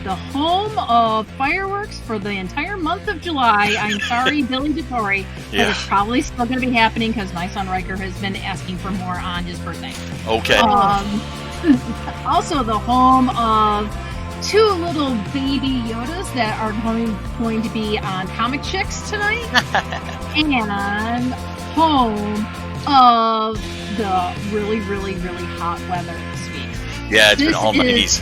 the home of fireworks for the entire month of July. I'm sorry, Billy DeTore, but it's probably still going to be happening because my son Riker has been asking for more on his birthday. Okay. Also, the home of 2 little baby Yodas that are going to be on Comic Chicks tonight, and home of the really, really, really hot weather this week. Yeah, it's been all 90s.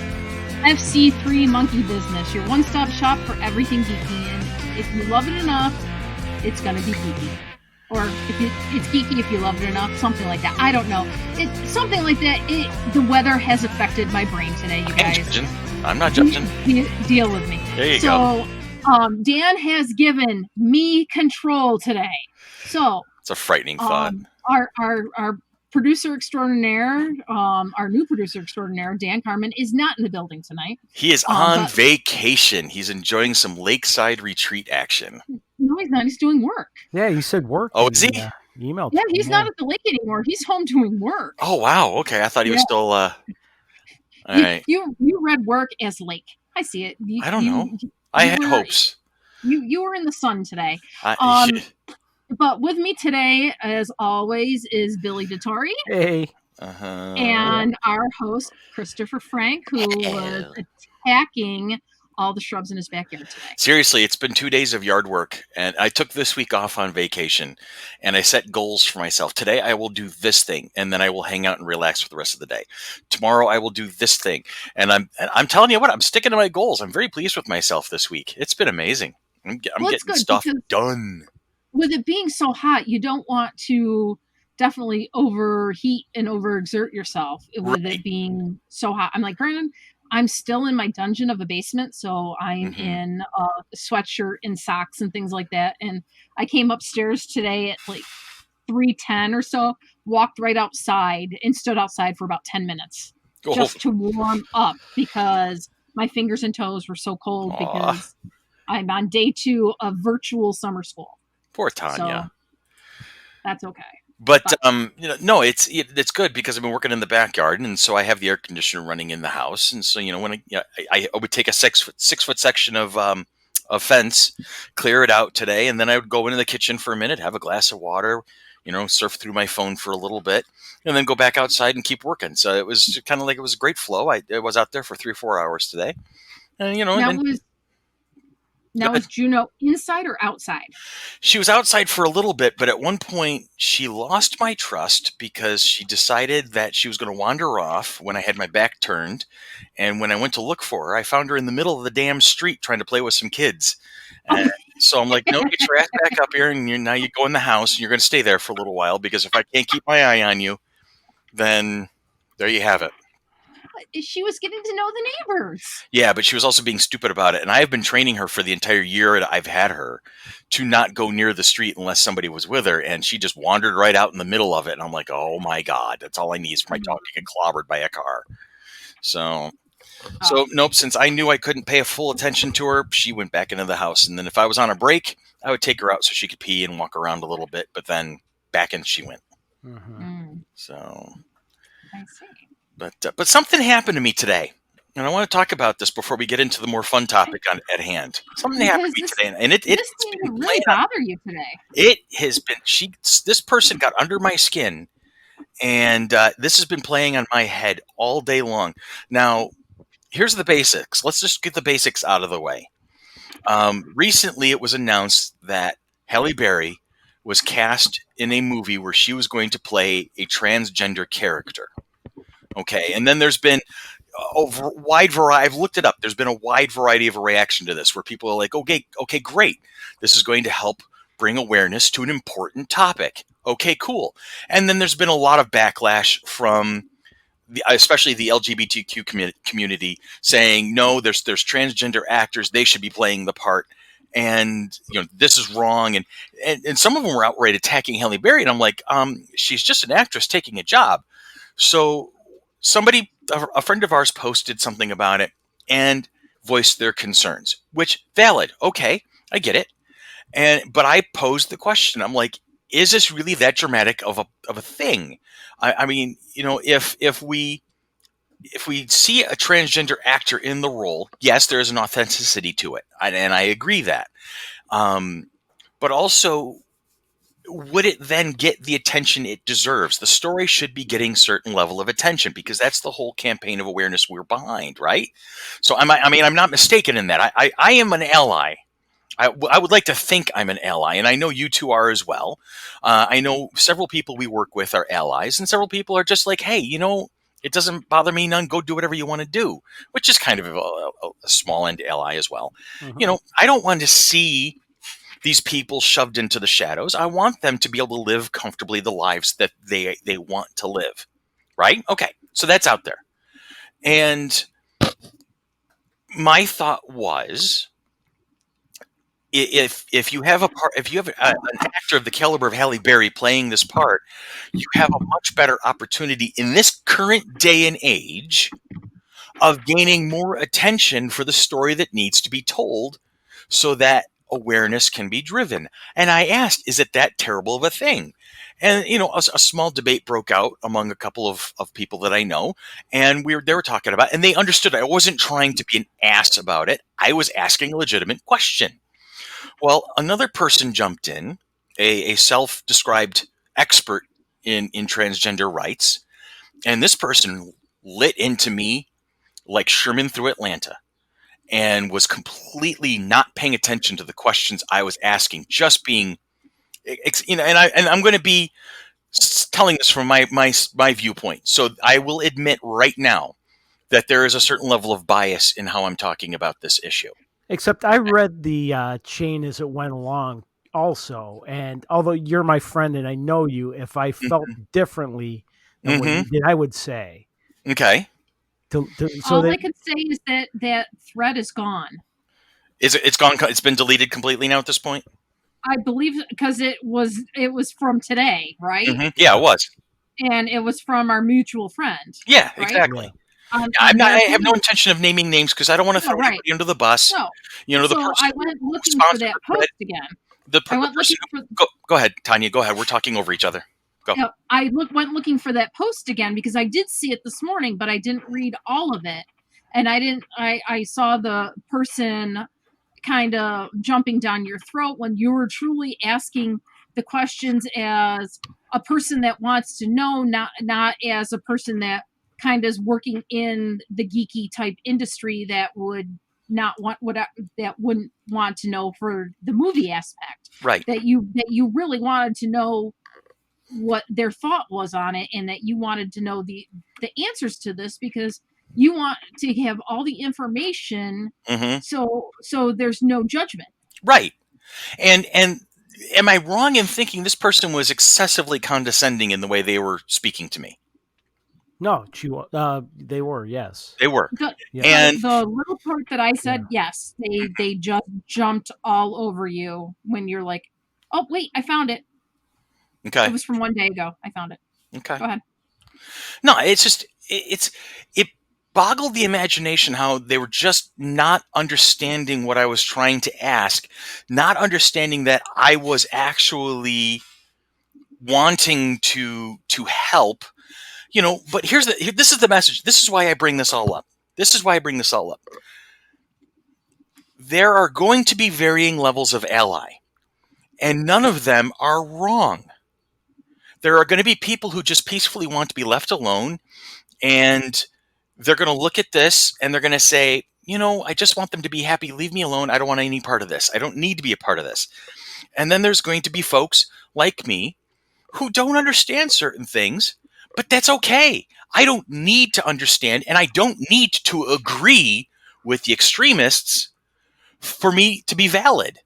FC3 Monkey Business, your one-stop shop for everything geeky, and if you love it enough, it's gonna be geeky. Or it's geeky if you love it enough, something like that. I don't know. It's something like that. The weather has affected my brain today, you guys. I'm not judging. Deal with me. There you go. So, Dan has given me control today. So it's a frightening thought. Our producer extraordinaire, our new producer extraordinaire, Dan Carmen, is not in the building tonight. He is on vacation. He's enjoying some lakeside retreat action. No, he's not. He's doing work. Yeah, you said work. Oh, is he? Emailed. Yeah, he's not at the lake anymore. He's home doing work. Oh, wow. Okay, I thought he was still. All right. You read work as lake. I see it. I don't know. I had hopes. You were in the sun today. But with me today, as always, is Billy DeTore. Hey. And our host, Christopher Frank, who was attacking all the shrubs in his backyard today. Seriously, it's been 2 days of yard work, and I took this week off on vacation, and I set goals for myself. Today, I will do this thing, and then I will hang out and relax for the rest of the day. Tomorrow, I will do this thing, and I'm telling you what, I'm sticking to my goals. I'm very pleased with myself this week. It's been amazing. I'm getting stuff done. With it being so hot, you don't want to definitely overheat and overexert yourself with it being so hot. I'm like, granted, I'm still in my dungeon of a basement, so I'm in a sweatshirt and socks and things like that. And I came upstairs today at like 3:10 or so, walked right outside and stood outside for about 10 minutes just to warm up because my fingers and toes were so cold because I'm on day 2 of virtual summer school. Poor Tanya. So that's okay. But no, it's good because I've been working in the backyard, and so I have the air conditioner running in the house, and so when I would take a 6 foot section of fence, clear it out today, and then I would go into the kitchen for a minute, have a glass of water, surf through my phone for a little bit, and then go back outside and keep working. So it was kind of like it was a great flow. I was out there for 3 or 4 hours today, and Now, is Juno inside or outside? She was outside for a little bit, but at one point she lost my trust because she decided that she was going to wander off when I had my back turned. And when I went to look for her, I found her in the middle of the damn street trying to play with some kids. So I'm like, no, get your ass back up here, and now you go in the house, and you're going to stay there for a little while because if I can't keep my eye on you, then there you have it. She was getting to know the neighbors. Yeah, but she was also being stupid about it. And I have been training her for the entire year that I've had her to not go near the street unless somebody was with her. And she just wandered right out in the middle of it. And I'm like, oh my God, that's all I need is for my dog to get clobbered by a car. So nope, since I knew I couldn't pay a full attention to her, she went back into the house. And then if I was on a break, I would take her out so she could pee and walk around a little bit. But then back in she went. So I see. But something happened to me today, and I want to talk about this before we get into the more fun topic at hand. Something happened to me today, and it's been really bother you today. It has been. This person got under my skin, and this has been playing on my head all day long. Now, here's the basics. Let's just get the basics out of the way. Recently, it was announced that Halle Berry was cast in a movie where she was going to play a transgender character. Okay, and then there's been a wide variety. I've looked it up. There's been a wide variety of a reaction to this where people are like, okay, great. This is going to help bring awareness to an important topic. Okay, cool. And then there's been a lot of backlash from especially the LGBTQ community saying, no, there's transgender actors. They should be playing the part. And, this is wrong. And some of them were outright attacking Halle Berry. And I'm like, she's just an actress taking a job. So a friend of ours posted something about it and voiced their concerns, which valid. Okay, I get it. But I posed the question. I'm like, is this really that dramatic of a thing? I mean, if we if we see a transgender actor in the role, yes, there is an authenticity to it, and I agree that. But also, would it then get the attention it deserves? The story should be getting certain level of attention because that's the whole campaign of awareness we're behind, right? So I'm not mistaken in that. I am an ally. I would like to think I'm an ally, and I know you two are as well. I know several people we work with are allies, and several people are just like, hey, it doesn't bother me none. Go do whatever you want to do, which is kind of a small end ally as well. Mhm. I don't want to see these people shoved into the shadows. I want them to be able to live comfortably the lives that they want to live, right? Okay, so that's out there. And my thought was, if you have an actor of the caliber of Halle Berry playing this part, you have a much better opportunity in this current day and age of gaining more attention for the story that needs to be told, so that awareness can be driven. And I asked, is it that terrible of a thing? And a small debate broke out among a couple of people that I know, and they were talking about it, and they understood I wasn't trying to be an ass about it. I was asking a legitimate question. Well, another person jumped in, a self-described expert in transgender rights, and this person lit into me like Sherman through Atlanta, and was completely not paying attention to the questions I was asking, just being, and I'm going to be telling this from my viewpoint. So I will admit right now that there is a certain level of bias in how I'm talking about this issue. Except I read the chain as it went along also, and although you're my friend and I know you, if I felt differently than what you did, I would say. Okay. All I could say is that thread is gone. It's gone? It's been deleted completely now at this point? I believe because it was from today, right? Mm-hmm. Yeah, it was. And it was from our mutual friend. Yeah, right? exactly. I have no intention of naming names because I don't want to throw anybody under the bus. No. The So person I went looking for that post again. Go ahead, Tanya. Go ahead. We're talking over each other. Go. I went looking for that post again because I did see it this morning, but I didn't read all of it, and I saw the person kind of jumping down your throat when you were truly asking the questions as a person that wants to know, not as a person that kind of is working in the geeky type industry that would not want that wouldn't want to know for the movie aspect. Right. That you really wanted to know what their thought was on it, and that you wanted to know the answers to this because you want to have all the information, so there's no judgment. Right. And am I wrong in thinking this person was excessively condescending in the way they were speaking to me? No, they were, yes. They were. And the little part that I said, yes, they just jumped all over you when you're like, oh, wait, I found it. Okay. It was from one day ago. I found it. Okay. Go ahead. No, it's just, it boggled the imagination how they were just not understanding what I was trying to ask, not understanding that I was actually wanting to help, but this is the message. This is why I bring this all up. There are going to be varying levels of ally, and none of them are wrong. There are going to be people who just peacefully want to be left alone, and they're going to look at this and they're going to say, I just want them to be happy. Leave me alone. I don't want any part of this. I don't need to be a part of this. And then there's going to be folks like me who don't understand certain things, but that's okay. I don't need to understand, and I don't need to agree with the extremists for me to be valid.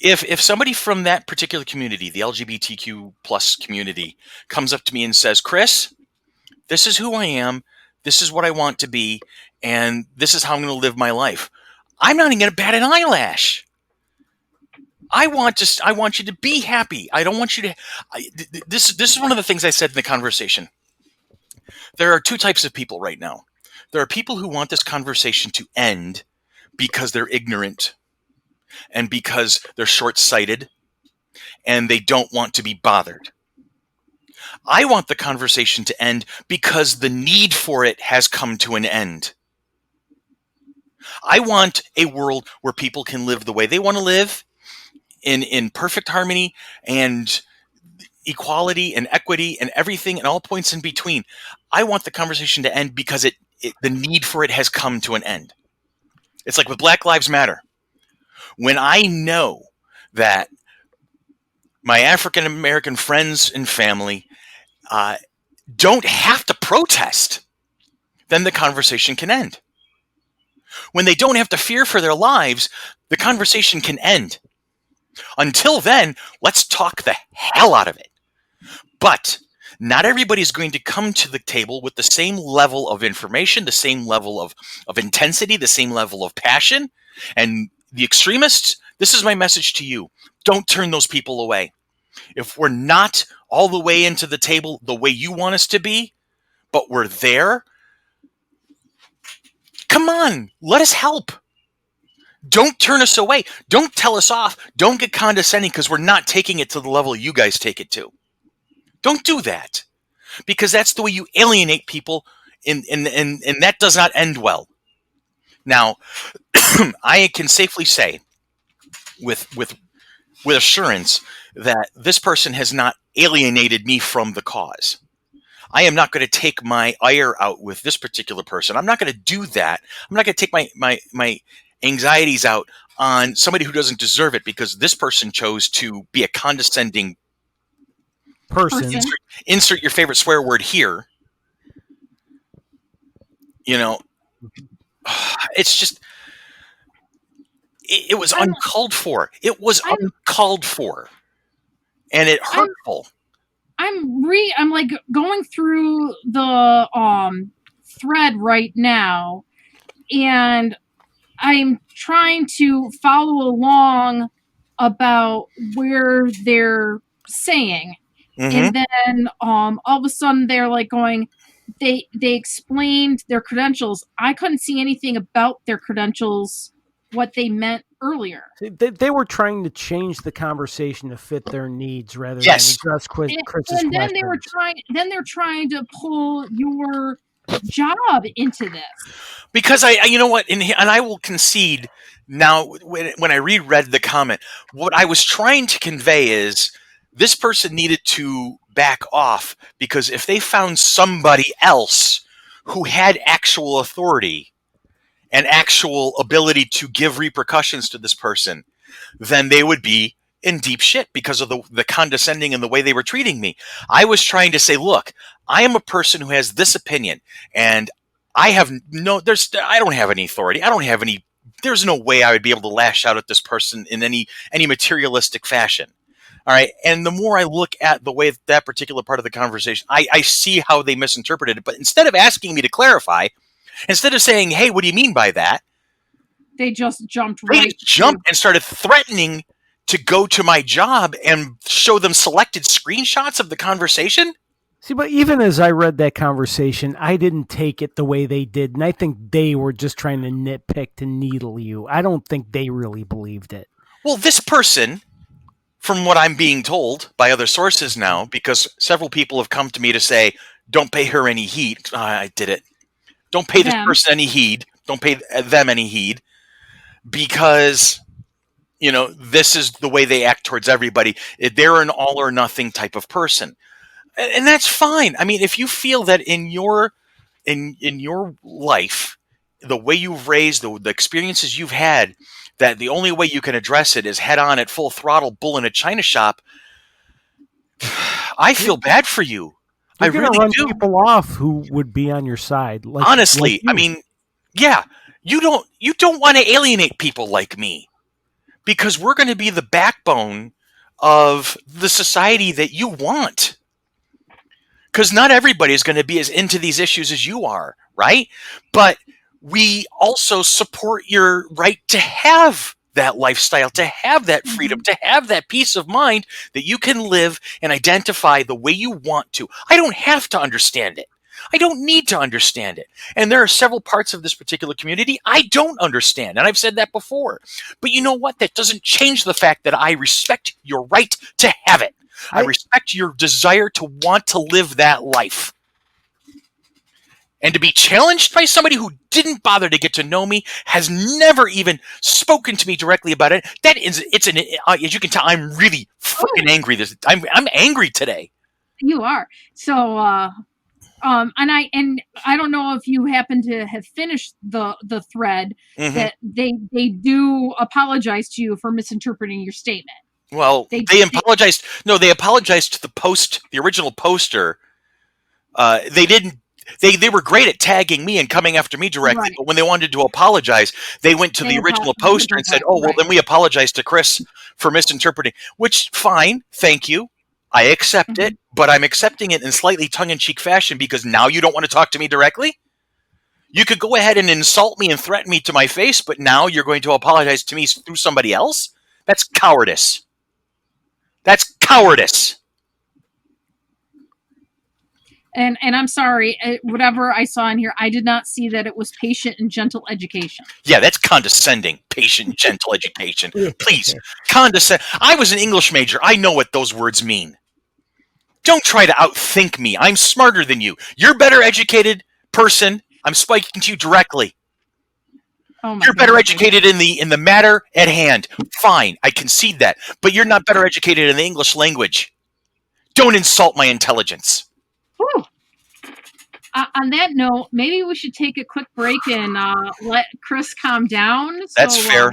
If somebody from that particular community, the LGBTQ plus community, comes up to me and says, Chris, this is who I am, this is what I want to be, and this is how I'm going to live my life, I'm not even going to bat an eyelash. I want you to be happy. I don't want you to. This is one of the things I said in the conversation. There are two types of people right now. There are people who want this conversation to end because they're ignorant and because they're short-sighted and they don't want to be bothered. I want the conversation to end because the need for it has come to an end. I want a world where people can live the way they want to live in perfect harmony and equality and equity and everything and all points in between. I want the conversation to end because the need for it has come to an end. It's like with Black Lives Matter. When I know that my African American friends and family don't have to protest, then the conversation can end. When they don't have to fear for their lives, the conversation can end. Until then, let's talk the hell out of it. But not everybody's going to come to the table with the same level of information, the same level of intensity, the same level of passion. And the extremists, this is my message to you. Don't turn those people away. If we're not all the way into the table the way you want us to be, but we're there, come on, let us help. Don't turn us away. Don't tell us off. Don't get condescending because we're not taking it to the level you guys take it to. Don't do that, because that's the way you alienate people, and that does not end well. Now, I can safely say with assurance that this person has not alienated me from the cause. I am not going to take my ire out with this particular person. I'm not going to do that. I'm not going to take my anxieties out on somebody who doesn't deserve it because this person chose to be a condescending person. Insert your favorite swear word here. You know, it's just, it was uncalled for. It was uncalled for. And it hurtful. I'm like going through the thread right now, and I'm trying to follow along about where they're saying. Mm-hmm. And then all of a sudden they're like going, they explained their credentials. I couldn't see anything about their credentials, what they meant earlier. They were trying to change the conversation to fit their needs rather than address Chris's and then questions. They're trying to pull your job into this. Because you know what, and I will concede now when I reread the comment, what I was trying to convey is this person needed to back off, because if they found somebody else who had actual authority and actual ability to give repercussions to this person, then they would be in deep shit because of the condescending and the way they were treating me. I was trying to say, look, I am a person who has this opinion, and I don't have any authority. There's no way I would be able to lash out at this person in any materialistic fashion. All right. And the more I look at the way that particular part of the conversation, I see how they misinterpreted it. But instead of asking me to clarify, instead of saying, hey, what do you mean by that? They just jumped and started threatening to go to my job and show them selected screenshots of the conversation. See, but even as I read that conversation, I didn't take it the way they did. And I think they were just trying to nitpick to needle you. I don't think they really believed it. Well, this person, from what I'm being told by other sources now, because several people have come to me to say, don't pay her any heed. I did it. Don't pay this person any heed. Don't pay them any heed, because, you know, this is the way they act towards everybody. They're an all or nothing type of person. And that's fine. I mean, if you feel that in your life, the way you've raised, the experiences you've had, that the only way you can address it is head on at full throttle, bull in a china shop, I feel bad for you. You're going to run people off who would be on your side. Honestly, I mean, yeah, you don't want to alienate people like me, because we're going to be the backbone of the society that you want. Because not everybody is going to be as into these issues as you are, right? But we also support your right to have that lifestyle, to have that freedom, to have that peace of mind that you can live and identify the way you want to. I don't have to understand it. I don't need to understand it. And there are several parts of this particular community I don't understand. And I've said that before. But you know what? That doesn't change the fact that I respect your right to have it. I respect your desire to want to live that life. And to be challenged by somebody who didn't bother to get to know me, has never even spoken to me directly about it. As you can tell, I'm really fucking angry. I'm angry today. You are. So, and I don't know if you happen to have finished the thread that they do apologize to you for misinterpreting your statement. Well, they apologized. No, they apologized to the original poster. They didn't. They were great at tagging me and coming after me directly, Right. but when they wanted to apologize, they went to the original poster and said, "Oh, well, then we apologize to Chris for misinterpreting." Which, fine, thank you. I accept it, but I'm accepting it in slightly tongue-in-cheek fashion because now you don't want to talk to me directly? You could go ahead and insult me and threaten me to my face, but now you're going to apologize to me through somebody else? That's cowardice. That's cowardice. And I'm sorry, whatever I saw in here, I did not see that it was patient and gentle education. Yeah, that's condescending. Patient, gentle education. Please, condescend. I was an English major. I know what those words mean. Don't try to outthink me. I'm smarter than you. You're a better educated person. I'm speaking to you directly. You're better educated in the matter at hand. Fine, I concede that. But you're not better educated in the English language. Don't insult my intelligence. On that note, maybe we should take a quick break and let Chris calm down. That's fair.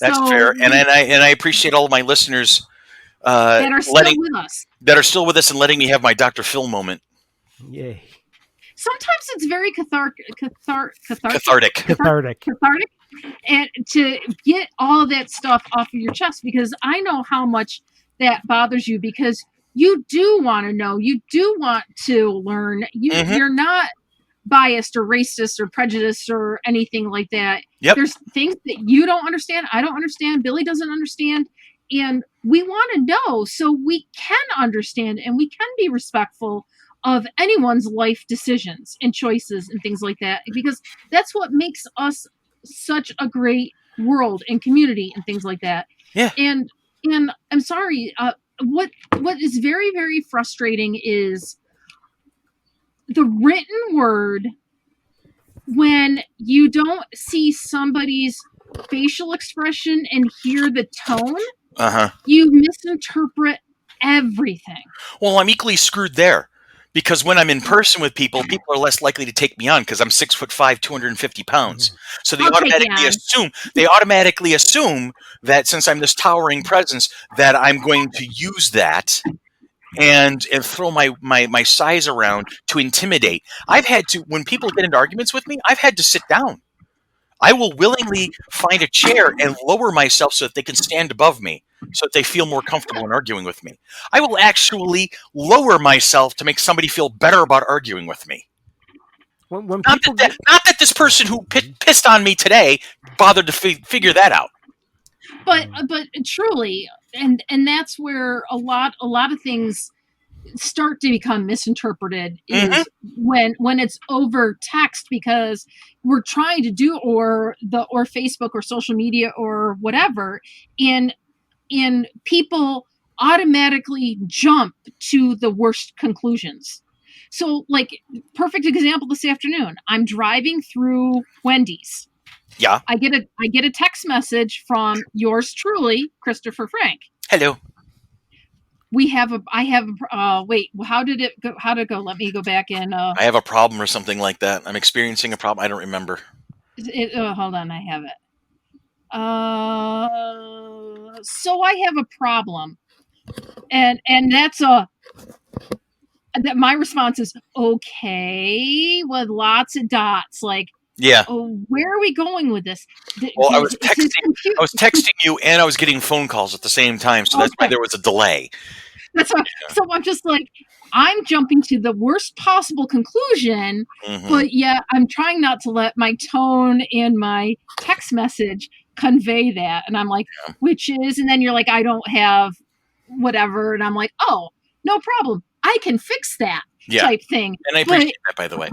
That's fair. And I appreciate all of my listeners that are still with us. That are still with us and letting me have my Dr. Phil moment. Yay. Sometimes it's very cathartic. And to get all of that stuff off of your chest, because I know how much that bothers you, because you do want to know, you do want to learn. You're not biased or racist or prejudiced or anything like that. Yep. There's things that you don't understand, I don't understand, Billy doesn't understand, and we want to know so we can understand and we can be respectful of anyone's life decisions and choices and things like that, because that's what makes us such a great world and community and things like that. Yeah. And I'm sorry, what is very, very frustrating is the written word. When you don't see somebody's facial expression and hear the tone, you misinterpret everything. Well, I'm equally screwed there. Because when I'm in person with people, people are less likely to take me on because I'm 6'5", 250 pounds. So they automatically assume that since I'm this towering presence, that I'm going to use that and throw my size around to intimidate. I've had to, when people get into arguments with me, I've had to sit down. I will willingly find a chair and lower myself so that they can stand above me, so that they feel more comfortable in arguing with me. I will actually lower myself to make somebody feel better about arguing with me. Not that this person who pissed on me today bothered to figure that out. But truly, and that's where a lot of things start to become misinterpreted is when it's over text, because we're trying to do or Facebook or social media or whatever, and people automatically jump to the worst conclusions. So, like, perfect example this afternoon, I'm driving through Wendy's. Yeah. I get a text message from yours truly, Christopher Frank. Hello. Wait, how did it go? How did it go? Let me go back and I have a problem or something like that. I'm experiencing a problem. I don't remember. Hold on, I have it. So I have a problem. And that's that my response is okay with lots of dots, like, yeah. Oh, where are we going with this? Well, I was texting you and I was getting phone calls at the same time, so that's why there was a delay. That's why, so I'm just like, I'm jumping to the worst possible conclusion, but yeah, I'm trying not to let my tone in my text message convey that. And I'm like, which is, and then you're like, I don't have whatever. And I'm like, oh, no problem. I can fix that type thing. And I appreciate that, by the way.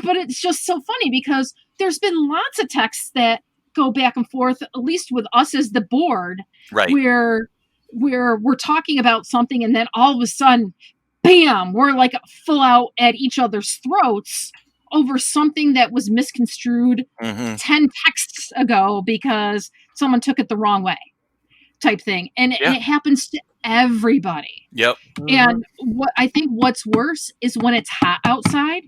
But it's just so funny because there's been lots of texts that go back and forth, at least with us as the board, right, where we're talking about something, and then all of a sudden, bam, we're like full out at each other's throats over something that was misconstrued 10 texts ago because someone took it the wrong way, type thing. And it happens to everybody. Yep. And what I think what's worse is when it's hot outside,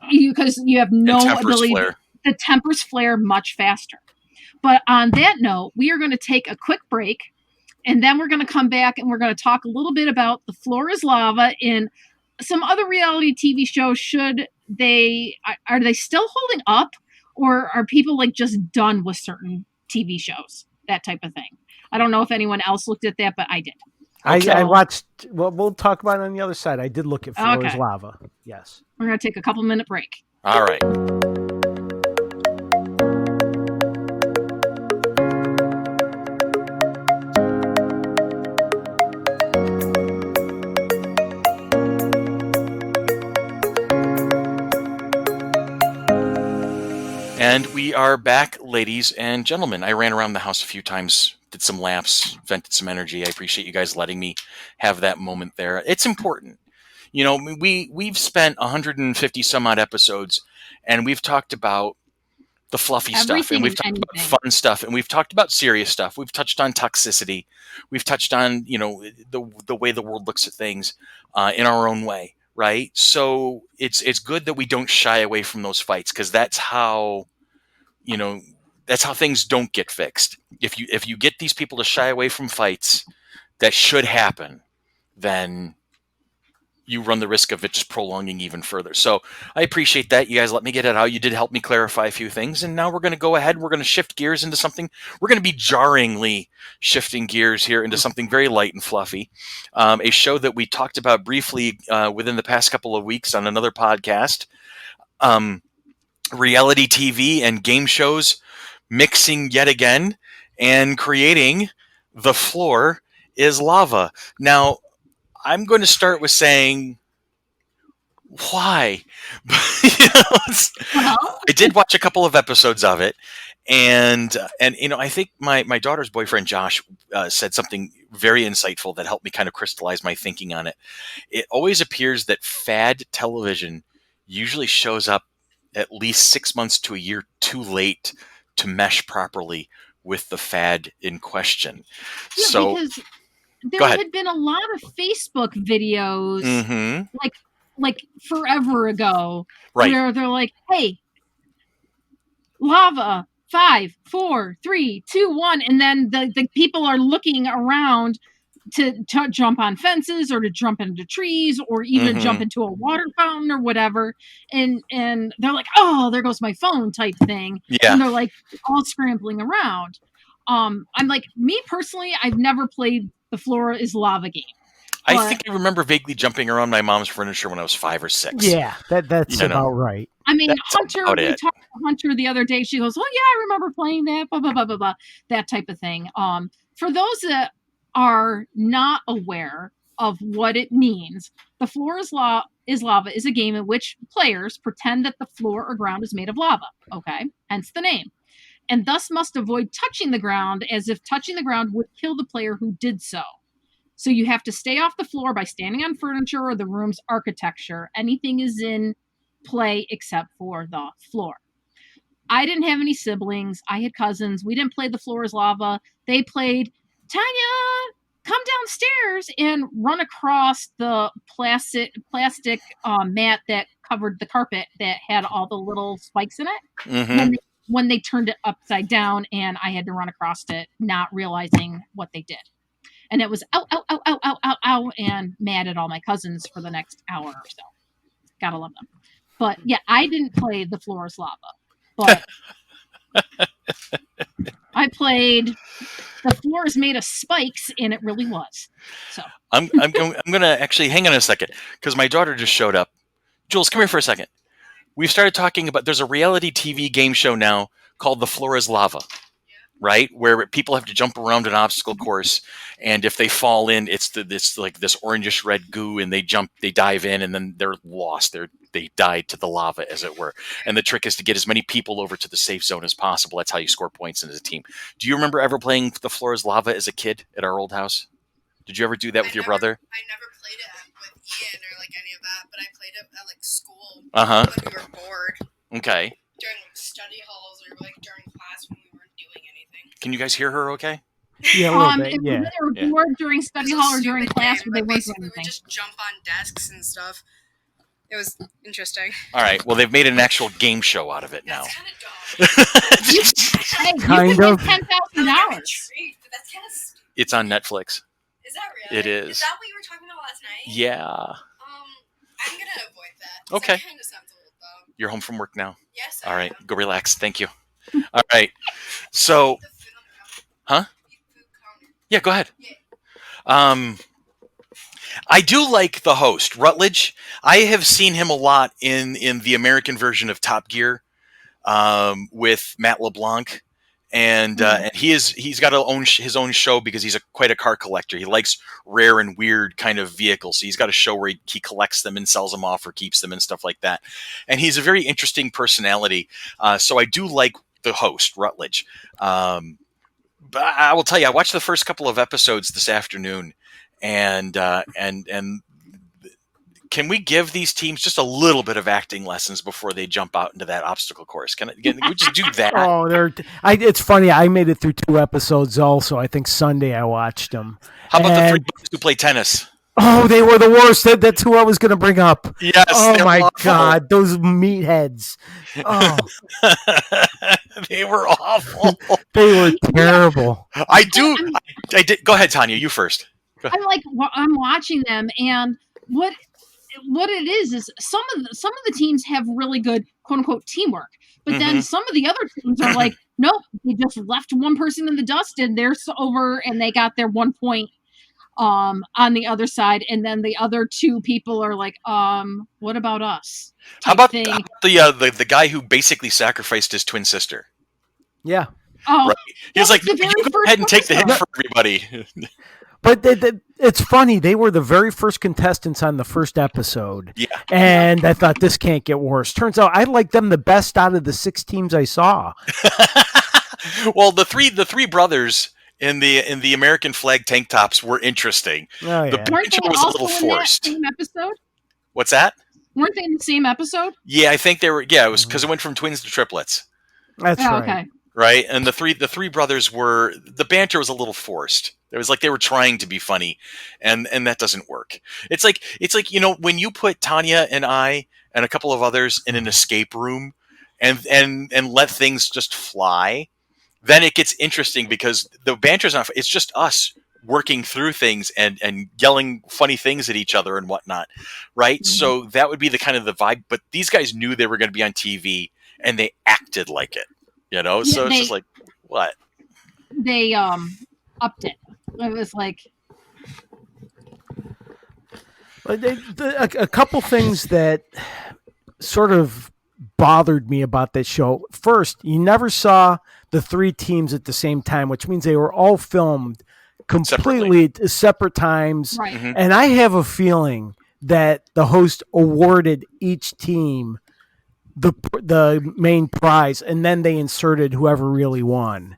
because you have no ability. The tempers flare much faster. But on that note, we are going to take a quick break, and then we're going to come back and we're going to talk a little bit about The Floor is Lava in some other reality TV shows. Are they still holding up, or are people like just done with certain TV shows? That type of thing. I don't know if anyone else looked at that, but I did. Okay. I watched, well, we'll talk about it on the other side. I did look at Floor is Lava. Yes. We're going to take a couple-minute break. All right. And we are back, ladies and gentlemen. I ran around the house a few times, did some laps, vented some energy. I appreciate you guys letting me have that moment there. It's important. You know, we've spent 150 some odd episodes, and we've talked about the fluffy stuff, and we've talked about fun stuff, and we've talked about serious stuff. We've touched on toxicity. We've touched on, you know, the way the world looks at things in our own way, right? So it's good that we don't shy away from those fights, because that's how, you know, that's how things don't get fixed. If you get these people to shy away from fights that should happen, then you run the risk of it just prolonging even further. So I appreciate that. You guys let me get it out. You did help me clarify a few things. And now we're going to go ahead. We're going to shift gears into something. We're going to be jarringly shifting gears here into something very light and fluffy. A show that we talked about briefly within the past couple of weeks on another podcast. Reality TV and game shows mixing yet again and creating The Floor is Lava. Now, I'm going to start with saying, why? I did watch a couple of episodes of it, and you know, I think my daughter's boyfriend Josh said something very insightful that helped me kind of crystallize my thinking on it. It always appears that fad television usually shows up at least 6 months to a year too late to mesh properly with the fad in question. Yeah, so. Because there had been a lot of Facebook videos, like forever ago, where they're like, "Hey, lava, 5, 4, 3, 2, 1," and then the people are looking around to jump on fences or to jump into trees or even jump into a water fountain or whatever, and they're like, "Oh, there goes my phone," type thing, and they're like all scrambling around. I'm like, me personally, I've never played The Floor is Lava game. I think I remember vaguely jumping around my mom's furniture when I was 5 or 6. Yeah, that's about right. I mean, Hunter, we talked to Hunter the other day. She goes, "Oh yeah, I remember playing that, blah, blah, blah, blah, blah," that type of thing. For those that are not aware of what it means, The Floor is Lava is a game in which players pretend that the floor or ground is made of lava. Okay, hence the name. And thus must avoid touching the ground, as if touching the ground would kill the player who did so. So you have to stay off the floor by standing on furniture or the room's architecture. Anything is in play except for the floor. I didn't have any siblings. I had cousins. We didn't play The Floor is Lava. They played, "Tanya, come downstairs," and run across the plastic mat that covered the carpet that had all the little spikes in it. When they turned it upside down, and I had to run across it, not realizing what they did. And it was ow, ow, ow, ow, ow, ow, ow, and mad at all my cousins for the next hour or so. Gotta love them. But yeah, I didn't play The Floor is Lava. But I played The Floor is Made of Spikes, and it really was. So I'm going to actually hang on a second, because my daughter just showed up. Jules, come here for a second. We've started talking about, there's a reality TV game show now called The Floor is Lava, right? Where people have to jump around an obstacle course, and if they fall in, it's this like this orangish red goo, and they dive in, and then they're lost. They died to the lava, as it were. And the trick is to get as many people over to the safe zone as possible. That's how you score points as a team. Do you remember ever playing The Floor is Lava as a kid at our old house? Did you ever do that with your brother? I never played it with Ian or like any of that, but I played it at like school Uh-huh. when we were bored. Okay. During like, study halls or like during class when we weren't doing anything. Can you guys hear her okay? Yeah, a little bit, It was yeah. either bored during study hall or during class, game, where they weren't basically doing we anything. just jump on desks and stuff. It was interesting. All right. Well, they've made an actual game show out of it now. That's kind of dumb. Hey, Kind you can of. win $10,000. But that's kind of stupid. It's on Netflix. Is that really? It is. Is that what you were talking about last night? Yeah. I'm gonna avoid that. Okay. That kind of sounds a little dumb. You're home from work now. Yes. All right. Go relax. Thank you. All right. So, huh? Yeah, go ahead. I do like the host, Rutledge. I have seen him a lot in the American version of Top Gear with Matt LeBlanc. And he's got his own show because he's quite a car collector. He likes rare and weird kind of vehicles. So he's got a show where he collects them and sells them off or keeps them and stuff like that. And he's a very interesting personality. So I do like the host, Rutledge. But I will tell you, I watched the first couple of episodes this afternoon, and can we give these teams just a little bit of acting lessons before they jump out into that obstacle course? Can we just do that? Oh, it's funny. I made it through 2 episodes also. I think Sunday I watched them. How about the 3 guys who play tennis? Oh, they were the worst. That's who I was going to bring up. Yes. Oh, my God. Those meatheads. Oh. They were awful. They were terrible. I did. Go ahead, Tanya. You first. I'm watching them, and what it is some of the teams have really good quote unquote teamwork, but then some of the other teams are like, nope, they just left one person in the dust, and they're over, and they got their 1 point on the other side, and then the other 2 people are like, what about us? How about the guy who basically sacrificed his twin sister? Yeah. Oh, right. He was like, you go ahead and take the hit for everybody. But it's funny. They were the very first contestants on the first episode. Yeah. And I thought, this can't get worse. Turns out I liked them the best out of the 6 teams I saw. Well, the three brothers in the American flag tank tops were interesting. Oh, yeah. The picture was a little forced. Same episode? What's that? Weren't they in the same episode? Yeah, I think they were. Yeah, it was because it went from twins to triplets. That's right. Okay. Right, and the three brothers the banter was a little forced. It was like they were trying to be funny, and that doesn't work. It's like when you put Tanya and I and a couple of others in an escape room, and let things just fly, then it gets interesting because the banter's not. It's just us working through things and yelling funny things at each other and whatnot, right? Mm-hmm. So that would be the kind of the vibe. But these guys knew they were going to be on TV, and they acted like it. So it's just like, what? They upped it. It was like... A couple things that sort of bothered me about this show. First, you never saw the 3 teams at the same time, which means they were all filmed completely separate times. Right. Mm-hmm. And I have a feeling that the host awarded each team the main prize, and then they inserted whoever really won.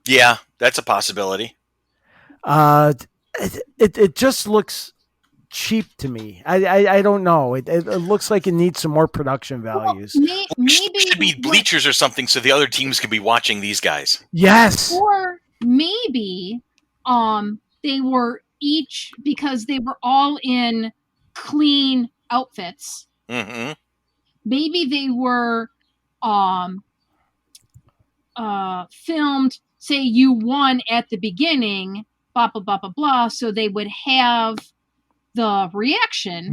Yeah, that's a possibility. It just looks cheap to me. I don't know. It looks like it needs some more production values. Well, maybe should be bleachers or something so the other teams can be watching these guys. Yes. Or maybe they were each, because they were all in clean outfits. Mm-hmm. Maybe they were filmed, say you won at the beginning, blah, blah, blah, blah, blah, so they would have the reaction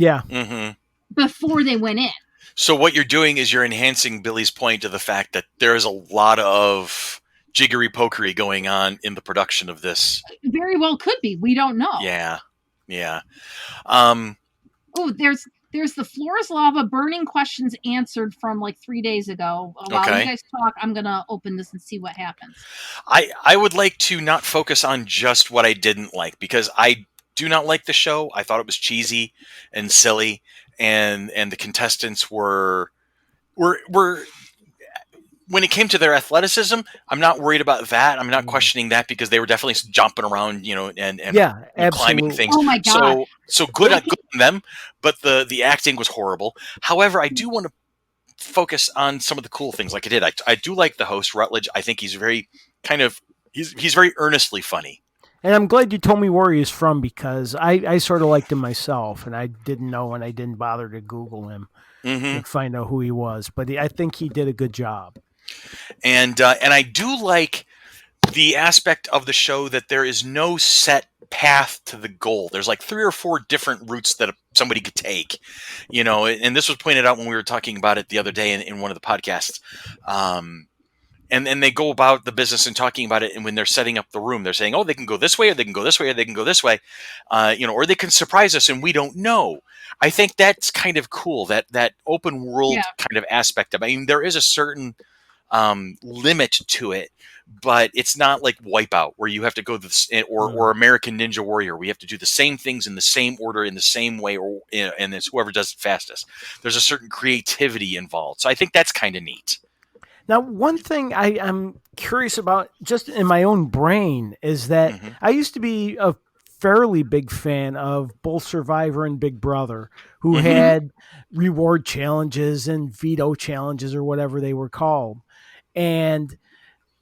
before they went in. So what you're doing is you're enhancing Billy's point to the fact that there is a lot of jiggery-pokery going on in the production of this. Very well could be. We don't know. Yeah. Oh, there's the floor is lava burning questions answered from like 3 days ago. While you guys talk, I'm going to open this and see what happens. I would like to not focus on just what I didn't like, because I do not like the show. I thought it was cheesy and silly, and the contestants were when it came to their athleticism, I'm not worried about that. I'm not questioning that because they were definitely jumping around, and climbing things. Oh my God. So good on them, but the acting was horrible. However, I do want to focus on some of the cool things like I did. I do like the host, Rutledge. I think he's very he's very earnestly funny. And I'm glad you told me where he's from because I sort of liked him myself, and I didn't know, and I didn't bother to Google him to find out who he was. But I think he did a good job. And I do like the aspect of the show that there is no set path to the goal. There's like 3 or 4 different routes that somebody could take, and this was pointed out when we were talking about it the other day in one of the podcasts. And they go about the business and talking about it. And when they're setting up the room, they're saying, oh, they can go this way, or they can go this way, or they can go this way, or they can surprise us and we don't know. I think that's kind of cool, that open world kind of aspect of it. I mean, there is a certain limit to it, but it's not like Wipeout where you have to go or American Ninja Warrior. We have to do the same things in the same order, in the same way, and it's whoever does it fastest. There's a certain creativity involved. So I think that's kind of neat. Now, one thing I'm curious about just in my own brain is that I used to be a fairly big fan of both Survivor and Big Brother, who had reward challenges and veto challenges or whatever they were called. And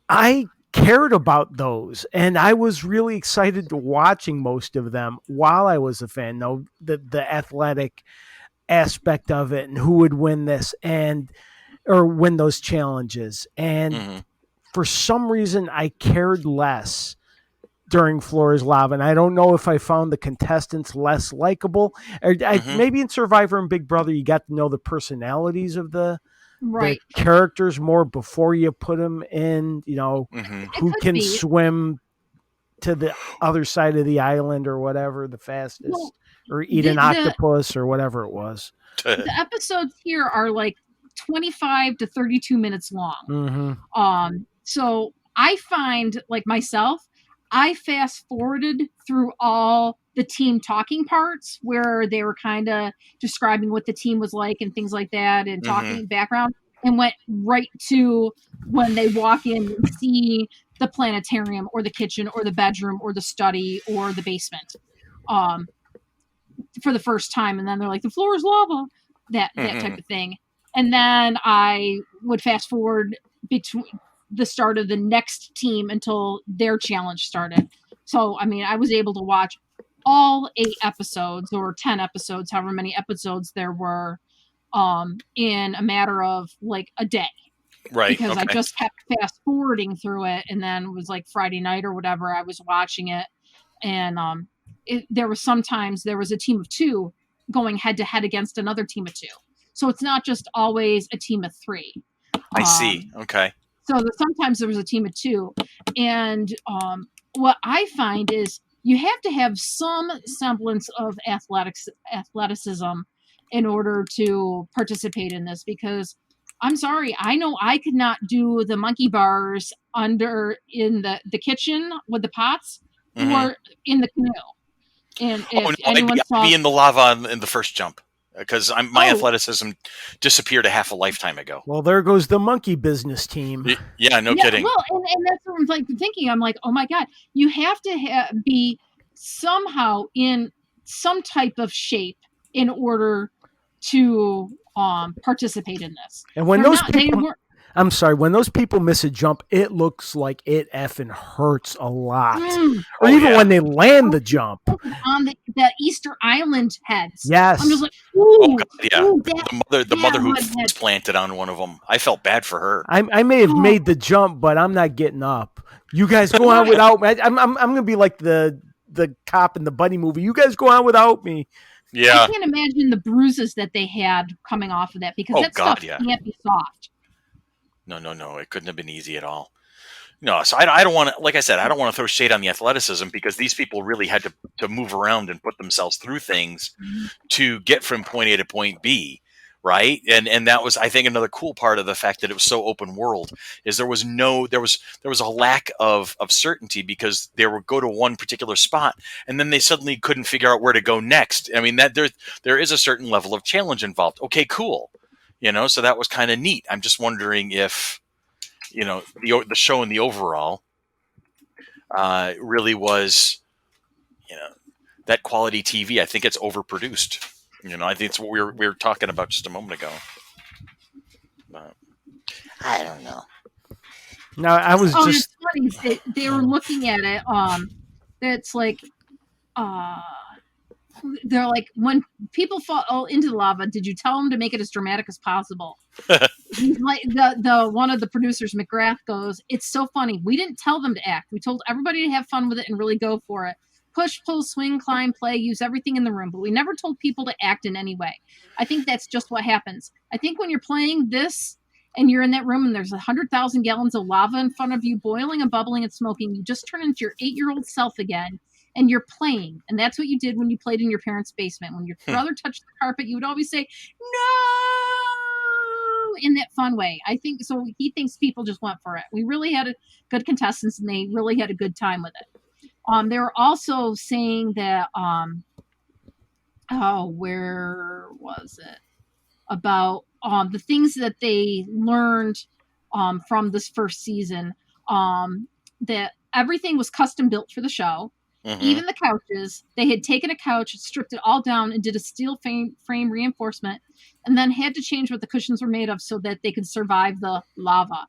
I cared about those, and I was really excited to watching most of them while I was a fan. The athletic aspect of it and who would win this or win those challenges. And for some reason, I cared less during Floor is Lava. And I don't know if I found the contestants less likable. Maybe in Survivor and Big Brother, you got to know the personalities of the characters more before you put them in, who can swim to the other side of the island or whatever the fastest, or eat an octopus or whatever it was. The episodes here are like 25 to 32 minutes long. So I find, like myself, I fast forwarded through all the team talking parts where they were kind of describing what the team was like and things like that, and talking background, and went right to when they walk in and see the planetarium or the kitchen or the bedroom or the study or the basement for the first time. And then they're like, the floor is lava, that type of thing. And then I would fast forward between the start of the next team until their challenge started. So, I mean, I was able to watch all 8 episodes or 10 episodes, however many episodes there were, in a matter of like a day. Right. Because I just kept fast forwarding through it. And then it was like Friday night or whatever, I was watching it. And there was a team of 2 going head to head against another team of 2. So it's not just always a team of 3. I see. Okay. So sometimes there was a team of 2. And what I find is you have to have some semblance of athleticism in order to participate in this, because I'm sorry, I know I could not do the monkey bars in the kitchen with the pots or in the canoe. And if anyone saw... I'd be in the lava in the first jump, because my athleticism disappeared a half a lifetime ago. Well, there goes the Monkey Business team. Yeah, no kidding. Well, and that's what I'm like thinking. I'm like, oh my God, you have to be somehow in some type of shape in order to participate in this. And when I'm sorry, when those people miss a jump, it looks like it effing hurts a lot. Or even when they land the jump. On the Easter Island heads. Yes. I'm just like, the mother who was planted on one of them. I felt bad for her. I may have made the jump, but I'm not getting up. You guys go on without me. I'm going to be like the cop in the Buddy movie. You guys go on without me. Yeah. I can't imagine the bruises that they had coming off of that, because stuff can't be soft. No. It couldn't have been easy at all. No, so I don't want to, like I said, I don't want to throw shade on the athleticism, because these people really had to move around and put themselves through things to get from point A to point B, right? And that was, I think, another cool part of the fact that it was so open world, is there was a lack of certainty, because they would go to one particular spot and then they suddenly couldn't figure out where to go next. I mean, that there is a certain level of challenge involved. Okay, cool. So that was kind of neat. I'm just wondering if the show in the overall really was, that quality TV. I think it's overproduced. I think it's what we were talking about just a moment ago. But I don't know. No, I was just. It's funny. They were looking at it. It's like, they're like, when people fall into the lava, did you tell them to make it as dramatic as possible? He's like, the one of the producers, McGrath, goes, it's so funny. We didn't tell them to act. We told everybody to have fun with it and really go for it. Push, pull, swing, climb, play, use everything in the room. But we never told people to act in any way. I think that's just what happens. I think when you're playing this and you're in that room and there's 100,000 gallons of lava in front of you, boiling and bubbling and smoking, you just turn into your 8-year-old self again. And you're playing. And that's what you did when you played in your parents' basement. When your brother touched the carpet, you would always say, no, in that fun way. I think so. He thinks people just went for it. We really had good contestants, and they really had a good time with it. They were also saying that, where was it? About the things that they learned from this first season, that everything was custom built for the show. Mm-hmm. Even the couches, they had taken a couch, stripped it all down, and did a steel frame reinforcement, and then had to change what the cushions were made of so that they could survive the lava.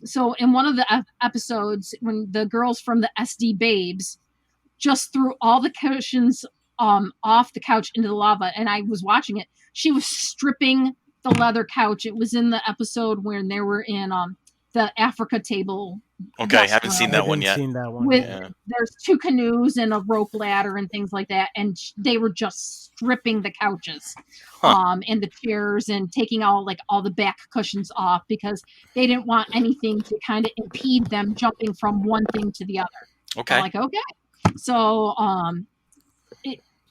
So in one of the episodes, when the girls from the SD Babes just threw all the cushions off the couch into the lava, and I was watching it, she was stripping the leather couch. It was in the episode when they were in the Africa table. Okay, I haven't seen that one yet. There's 2 canoes and a rope ladder and things like that, and they were just stripping the couches, and the chairs, and taking all the back cushions off because they didn't want anything to kind of impede them jumping from one thing to the other. Okay. I'm like, okay, so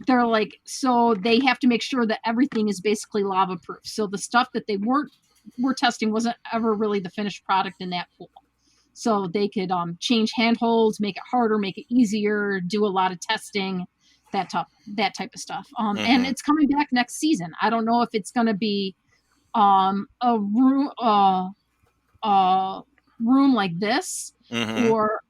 they're like, so they have to make sure that everything is basically lava proof. So the stuff that they were testing wasn't ever really the finished product in that pool. So they could change handholds, make it harder, make it easier, do a lot of testing, that type of stuff. And it's coming back next season. I don't know if it's going to be a room like this, or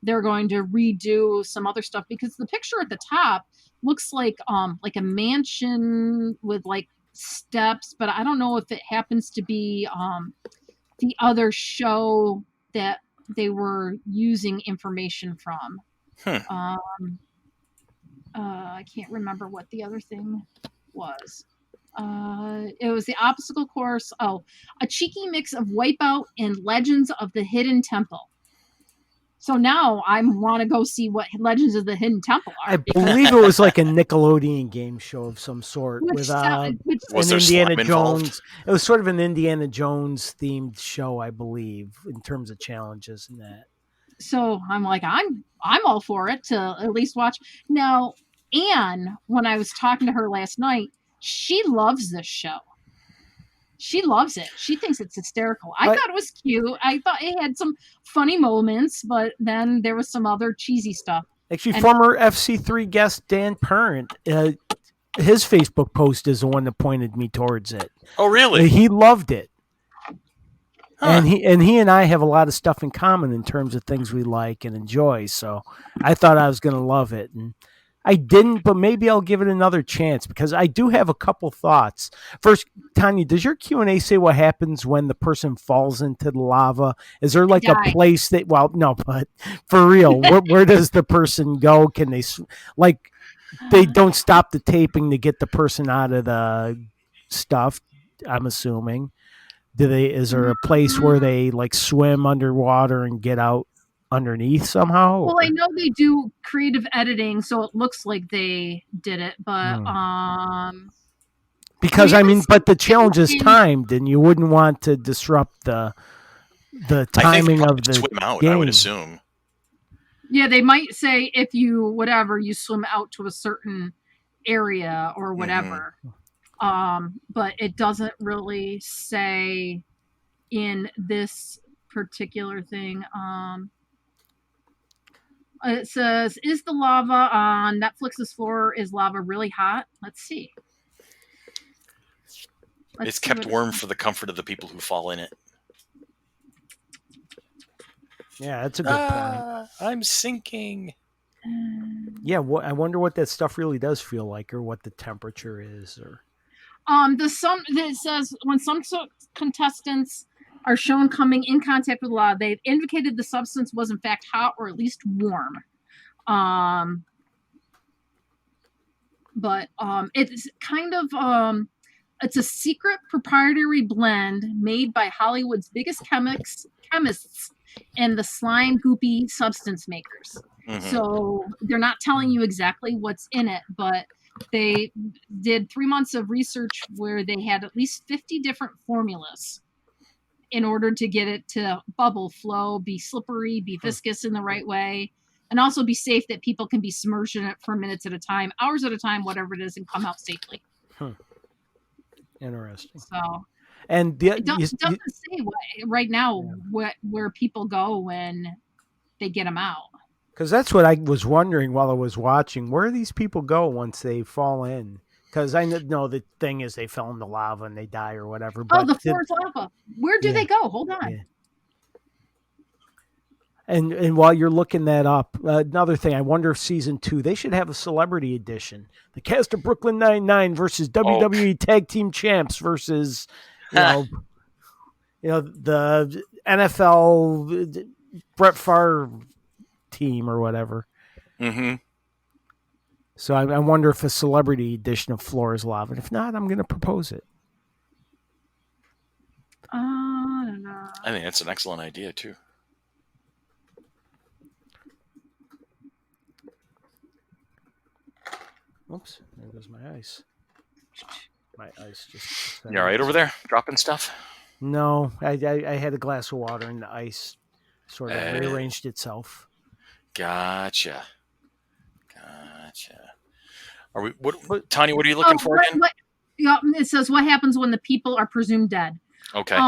they're going to redo some other stuff, because the picture at the top looks like a mansion with steps, but I don't know if it happens to be the other show that they were using information from. I can't remember what the other thing was. It was the obstacle course. A cheeky mix of Wipeout and Legends of the Hidden Temple. So now I want to go see what Legends of the Hidden Temple are. I believe it was like a Nickelodeon game show of some sort with an Indiana Jones. It was sort of an Indiana Jones themed show, I believe, in terms of challenges and that. So I'm like, I'm all for it to at least watch. Now, Anne, when I was talking to her last night, she loves this show. She loves it. She thinks it's hysterical. I thought it was cute. I thought it had some funny moments, but then there was some other cheesy stuff. Actually, former FC3 guest Dan Parent, his Facebook post is the one that pointed me towards it. Oh, really? He loved it. Huh. And he and I have a lot of stuff in common in terms of things we like and enjoy. So I thought I was going to love it. And I didn't, but maybe I'll give it another chance because I do have a couple thoughts. First, Tanya, does your Q&A say what happens when the person falls into the lava? Is there a place that, well, no, but for real, where does the person go? Can they, they don't stop the taping to get the person out of the stuff, I'm assuming. Is there a place where they swim underwater and get out underneath somehow? Well, I know they do creative editing, so it looks like they did it, but because but the challenge is timed, and you wouldn't want to disrupt the timing of the swim out, game. I would assume. Yeah, they might say if you swim out to a certain area or whatever. But it doesn't really say in this particular thing. It says, is the lava on Netflix's floor, is lava really hot? Let's see. It's kept warm for the comfort of the people who fall in it. Yeah, that's a good point. I'm sinking. Yeah, I wonder what that stuff really does feel like, or what the temperature is, or. It says when some contestants are shown coming in contact with the lava, they've indicated the substance was in fact hot or at least warm. But it's kind of it's a secret proprietary blend made by Hollywood's biggest chemists and the slime goopy substance makers. So they're not telling you exactly what's in it, but they did 3 months of research where they had at least 50 different formulas in order to get it to bubble, flow, be slippery, be viscous in the right way, and also be safe that people can be submerged in it for minutes at a time, hours at a time, whatever it is, and come out safely. Interesting. So, and it doesn't say right now where people go when they get them out. Because that's what I was wondering while I was watching. Where do these people go once they fall in? Because I know the thing is they fell in the lava and they die or whatever. But the floor is lava. Where do they go? Hold on. Yeah. And while you're looking that up, another thing, I wonder if season 2, they should have a celebrity edition. The cast of Brooklyn Nine-Nine versus WWE Tag Team Champs versus, the NFL Brett Favre team or whatever. So I wonder if a celebrity edition of Floor is Lava. And if not, I'm going to propose it. I don't know. I think that's an excellent idea, too. Oops, there goes my ice. My ice just... You all right over there? Dropping stuff? No, I had a glass of water and the ice sort of rearranged itself. Gotcha. Are we? Tanya? What are you looking for again? It says what happens when the people are presumed dead. Okay.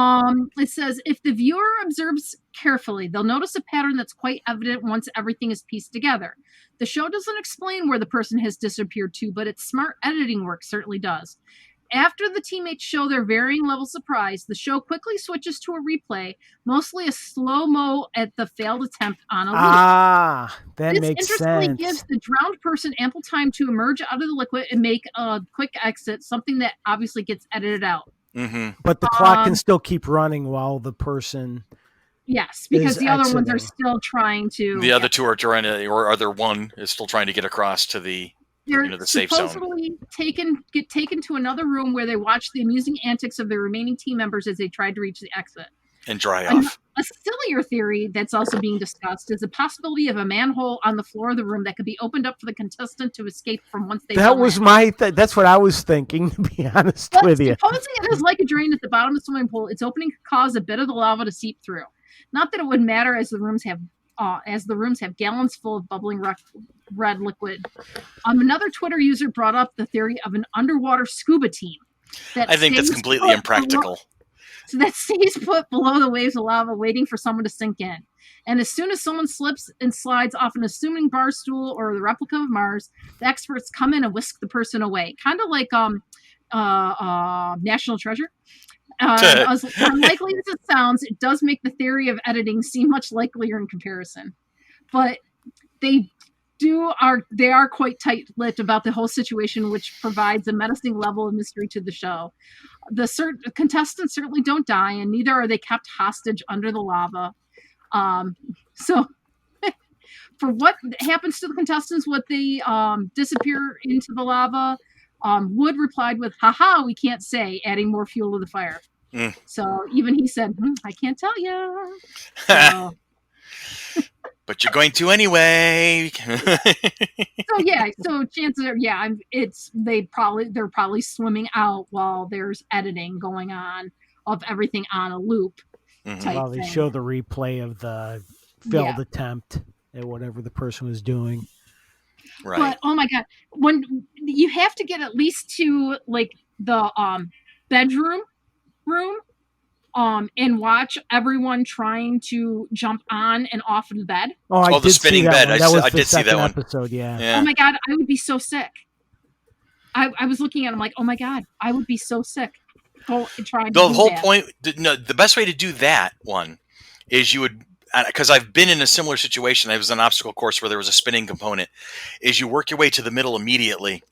It says if the viewer observes carefully, they'll notice a pattern that's quite evident once everything is pieced together. The show doesn't explain where the person has disappeared to, but its smart editing work certainly does. After the teammates show their varying levels of surprise, the show quickly switches to a replay, mostly a slow-mo at the failed attempt on a loop. That makes sense. This interestingly gives the drowned person ample time to emerge out of the liquid and make a quick exit, something that obviously gets edited out. But the clock can still keep running while the person... Yes, because the other ones are still trying to... The other two are trying to, or other one is still trying to get across to the... They're the safe zone. Supposedly get taken to another room where they watch the amusing antics of the remaining team members as they try to reach the exit. And dry off. A sillier theory that's also being discussed is the possibility of a manhole on the floor of the room that could be opened up for the contestant to escape from once they That was that's what I was thinking, to be honest with you. Supposing it is like a drain at the bottom of the swimming pool, its opening could cause a bit of the lava to seep through. Not that it would matter as the rooms have gallons full of bubbling red liquid. Another Twitter user brought up the theory of an underwater scuba team. I think that's completely impractical. That stays put below the waves of lava, waiting for someone to sink in. And as soon as someone slips and slides off an assuming bar stool or the replica of Mars, the experts come in and whisk the person away. Kind of like National Treasure. As unlikely as it sounds, it does make the theory of editing seem much likelier in comparison. But they are quite tight-lipped about the whole situation, which provides a menacing level of mystery to the show. The contestants certainly don't die, and neither are they kept hostage under the lava. So for what happens to the contestants when they disappear into the lava, Wood replied with, "Haha, we can't say," adding more fuel to the fire. So even he said, "I can't tell you." So, but you're going to anyway. So chances are, they're probably swimming out while there's editing going on of everything on a loop. While they show the replay of the failed attempt at whatever the person was doing. Right. But oh my god, when you have to get at least to like the bedroom room and watch everyone trying to jump on and off of the bed. The spinning bed. I did see that one. Episode, yeah. Oh my god, I would be so sick. I was looking at him like, oh my god, I would be so sick. Go and try. The whole point. No, the best way to do that one is you would because I've been in a similar situation. I was an obstacle course where there was a spinning component. Is you work your way to the middle immediately,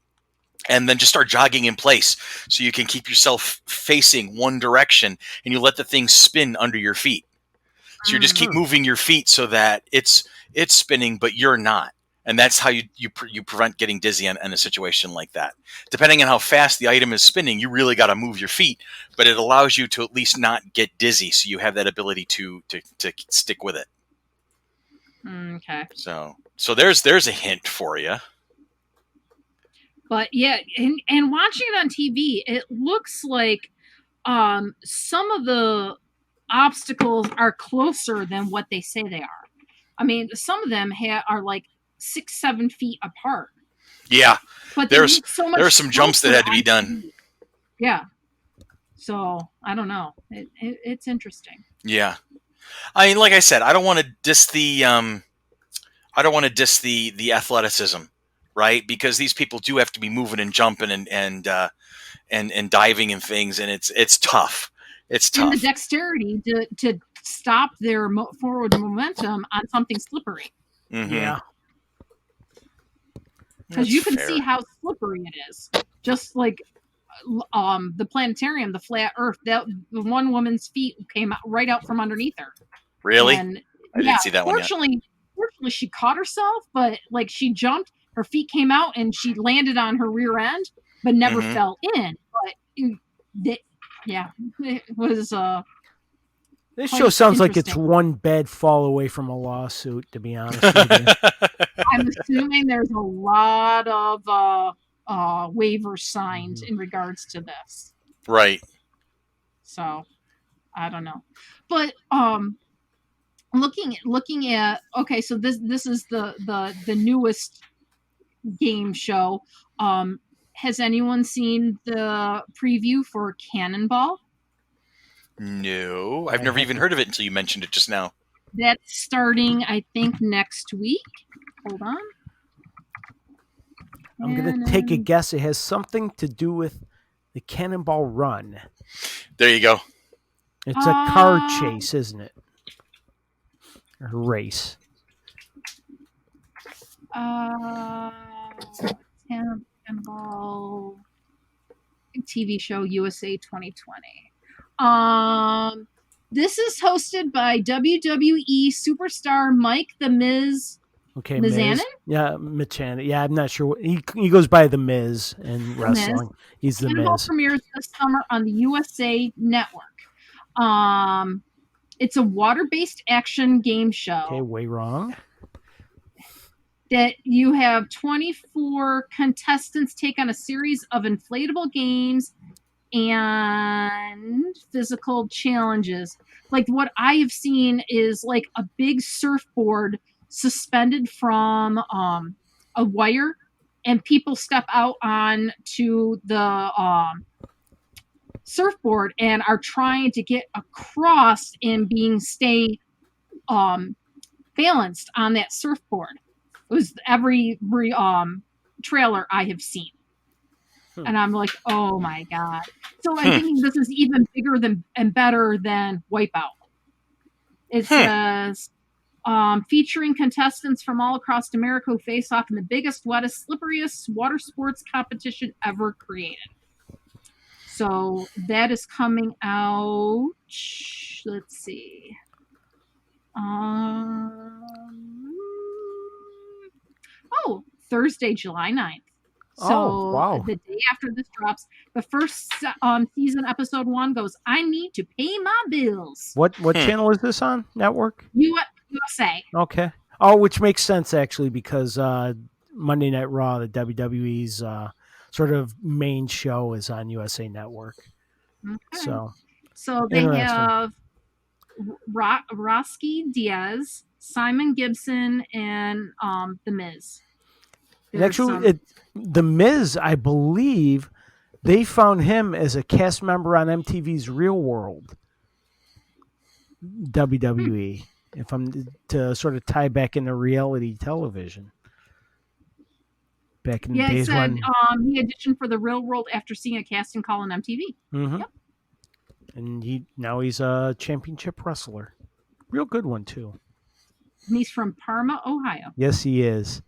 and then just start jogging in place so you can keep yourself facing one direction, and you let the thing spin under your feet. So you just keep moving your feet so that it's spinning, but you're not. And that's how you prevent getting dizzy in a situation like that. Depending on how fast the item is spinning, you really got to move your feet, but it allows you to at least not get dizzy, so you have that ability to stick with it. Okay. So there's a hint for you. But yeah, and watching it on TV, it looks like some of the obstacles are closer than what they say they are. I mean, some of them are like 6-7 feet apart. Yeah, but there are some jumps that had to be done. TV. Yeah, so I don't know. It's interesting. Yeah, I mean, like I said, I don't want to diss the athleticism, right? Because these people do have to be moving and jumping and diving and things, and it's tough. It's tough. And the dexterity to stop their forward momentum on something slippery. Mm-hmm. Yeah. Because you can see how slippery it is. Just like the planetarium, the flat Earth, the one woman's feet came right out from underneath her. Really? And, I didn't see that one yet. Fortunately, she caught herself, but like she jumped, her feet came out, and she landed on her rear end, but never fell in. But it was. This show sounds like it's one bad fall away from a lawsuit, to be honest with you. I'm assuming there's a lot of waivers signed in regards to this. Right. So, I don't know. But looking at okay, so this is the newest game show. Has anyone seen the preview for Cannonball? No, I've never even heard of it until you mentioned it just now. That's starting, I think, next week. Hold on. I'm going to take a guess. It has something to do with the Cannonball Run. There you go. It's a car chase, isn't it? Or a race. Cannonball TV show USA 2020. This is hosted by WWE superstar Mike the Miz. Okay, Mizanin? Yeah, Mizanin. Yeah, I'm not sure. He goes by the Miz in wrestling. Miz. He's the Cannonball Miz. Premieres this summer on the USA Network. It's a water-based action game show. Okay, way wrong. That you have 24 contestants take on a series of inflatable games and physical challenges. Like what I have seen is like a big surfboard suspended from a wire, and people step out onto the surfboard and are trying to get across and stay balanced on that surfboard. It was every trailer I have seen. And I'm like, oh my God. So I think this is even bigger and better than Wipeout. It says, featuring contestants from all across America who face off in the biggest, wettest, slipperiest water sports competition ever created. So that is coming out, let's see. Thursday, July 9th. So the day after this drops, the first season, episode 1 goes, I need to pay my bills. What channel is this on? Network? USA. Okay. Oh, which makes sense, actually, because Monday Night Raw, the WWE's sort of main show, is on USA Network. Okay. So they have Roski Diaz, Simon Gibson, and The Miz. And actually, The Miz, I believe, they found him as a cast member on MTV's Real World. WWE, if I'm to sort of tie back into reality television. Back in the days when he auditioned for the Real World after seeing a casting call on MTV. Mm-hmm. Yep. And now he's a championship wrestler. Real good one, too. And he's from Parma, Ohio. Yes, he is.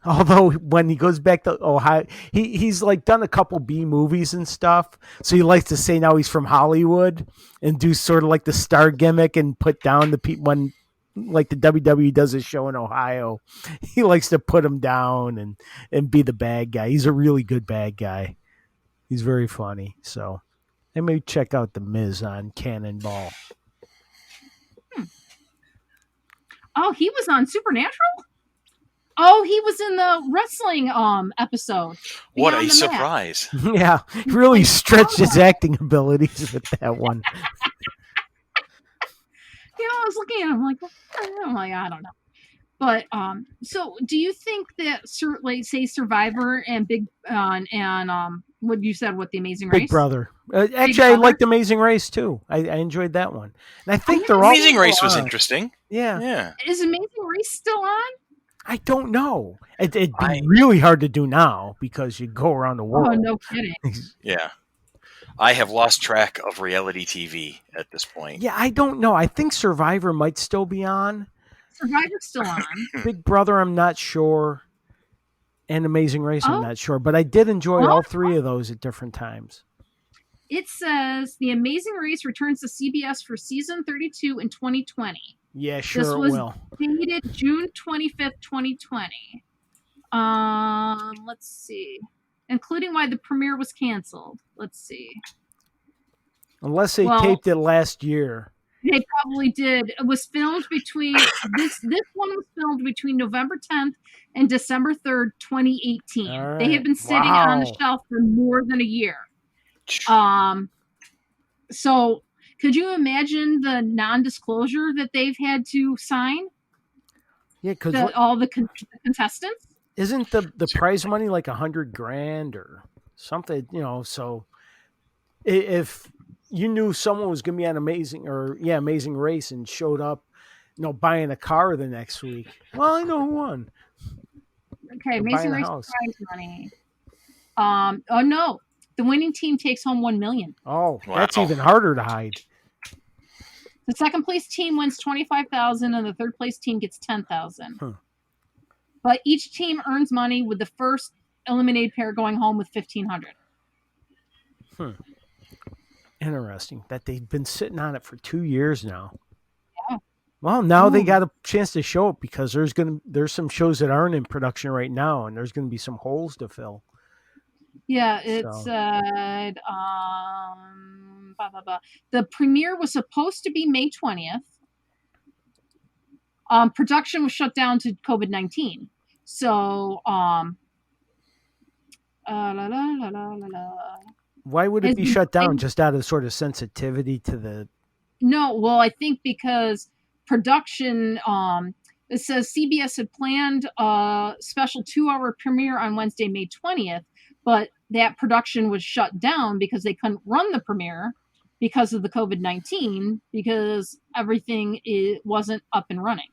Although when he goes back to Ohio, he's like done a couple B movies and stuff. So he likes to say now he's from Hollywood and do sort of like the star gimmick and put down the people when like the WWE does a show in Ohio. He likes to put him down and be the bad guy. He's a really good bad guy. He's very funny. So and maybe check out The Miz on Cannonball. Oh, he was on Supernatural? Oh, he was in the wrestling episode. What Beyond a the Mat. surprise. Yeah, he really stretched his acting abilities with that one. I was looking at him like, I don't know. But so do you think that like say Survivor and what you said, what The Amazing Race? Big Brother. Actually, I liked Amazing Race too. I enjoyed that one. And I think they're all Amazing Race was interesting. Yeah. Is Amazing Race still on? I don't know. It'd be really hard to do now because you go around the world. Oh, no kidding. Yeah. I have lost track of reality TV at this point. Yeah, I don't know. I think Survivor might still be on. Survivor's still on. Big Brother, I'm not sure. And Amazing Race, I'm not sure. But I did enjoy all three of those at different times. It says The Amazing Race returns to CBS for season 32 in 2020. Yeah, sure this it was will. Dated June 25th, 2020. Let's see. Including why the premiere was canceled. Let's see. Unless they taped it last year. They probably did. It was filmed between this one was filmed between November 10th and December 3rd, 2018. Right. They have been sitting on the shelf for more than a year. So could you imagine the non-disclosure that they've had to sign? Yeah, because all the contestants. Isn't the prize money like $100,000 or something? So if you knew someone was going to be on Amazing Race and showed up, buying a car the next week. Well, I know who won. Okay, Amazing Race prize money. Oh no, the winning team takes home $1 million. Oh, wow. That's even harder to hide. The second place team wins $25,000, and the third place team gets $10,000. Huh. But each team earns money with the first eliminated pair going home with $1,500. Interesting that they've been sitting on it for 2 years now. Yeah. Well, now they got a chance to show it because there's some shows that aren't in production right now, and there's going to be some holes to fill. Yeah, it said the premiere was supposed to be May 20th. Production was shut down to COVID-19. So why would it be shut down? Just out of sort of sensitivity to the... No, well, I think because production, it says CBS had planned a special 2-hour premiere on Wednesday, May 20th, but that production was shut down because they couldn't run the premiere because of the COVID-19, because everything wasn't up and running.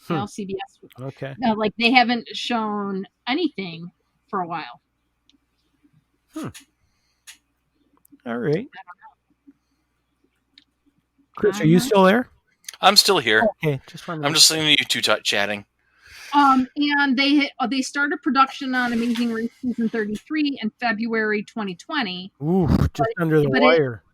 CBS. Okay. Like they haven't shown anything for a while. All right. Chris, are you still there? I'm still here. Okay, I'm just listening to you two chatting. And they started production on Amazing Race season 33 in February 2020. Ooh, just under the wire.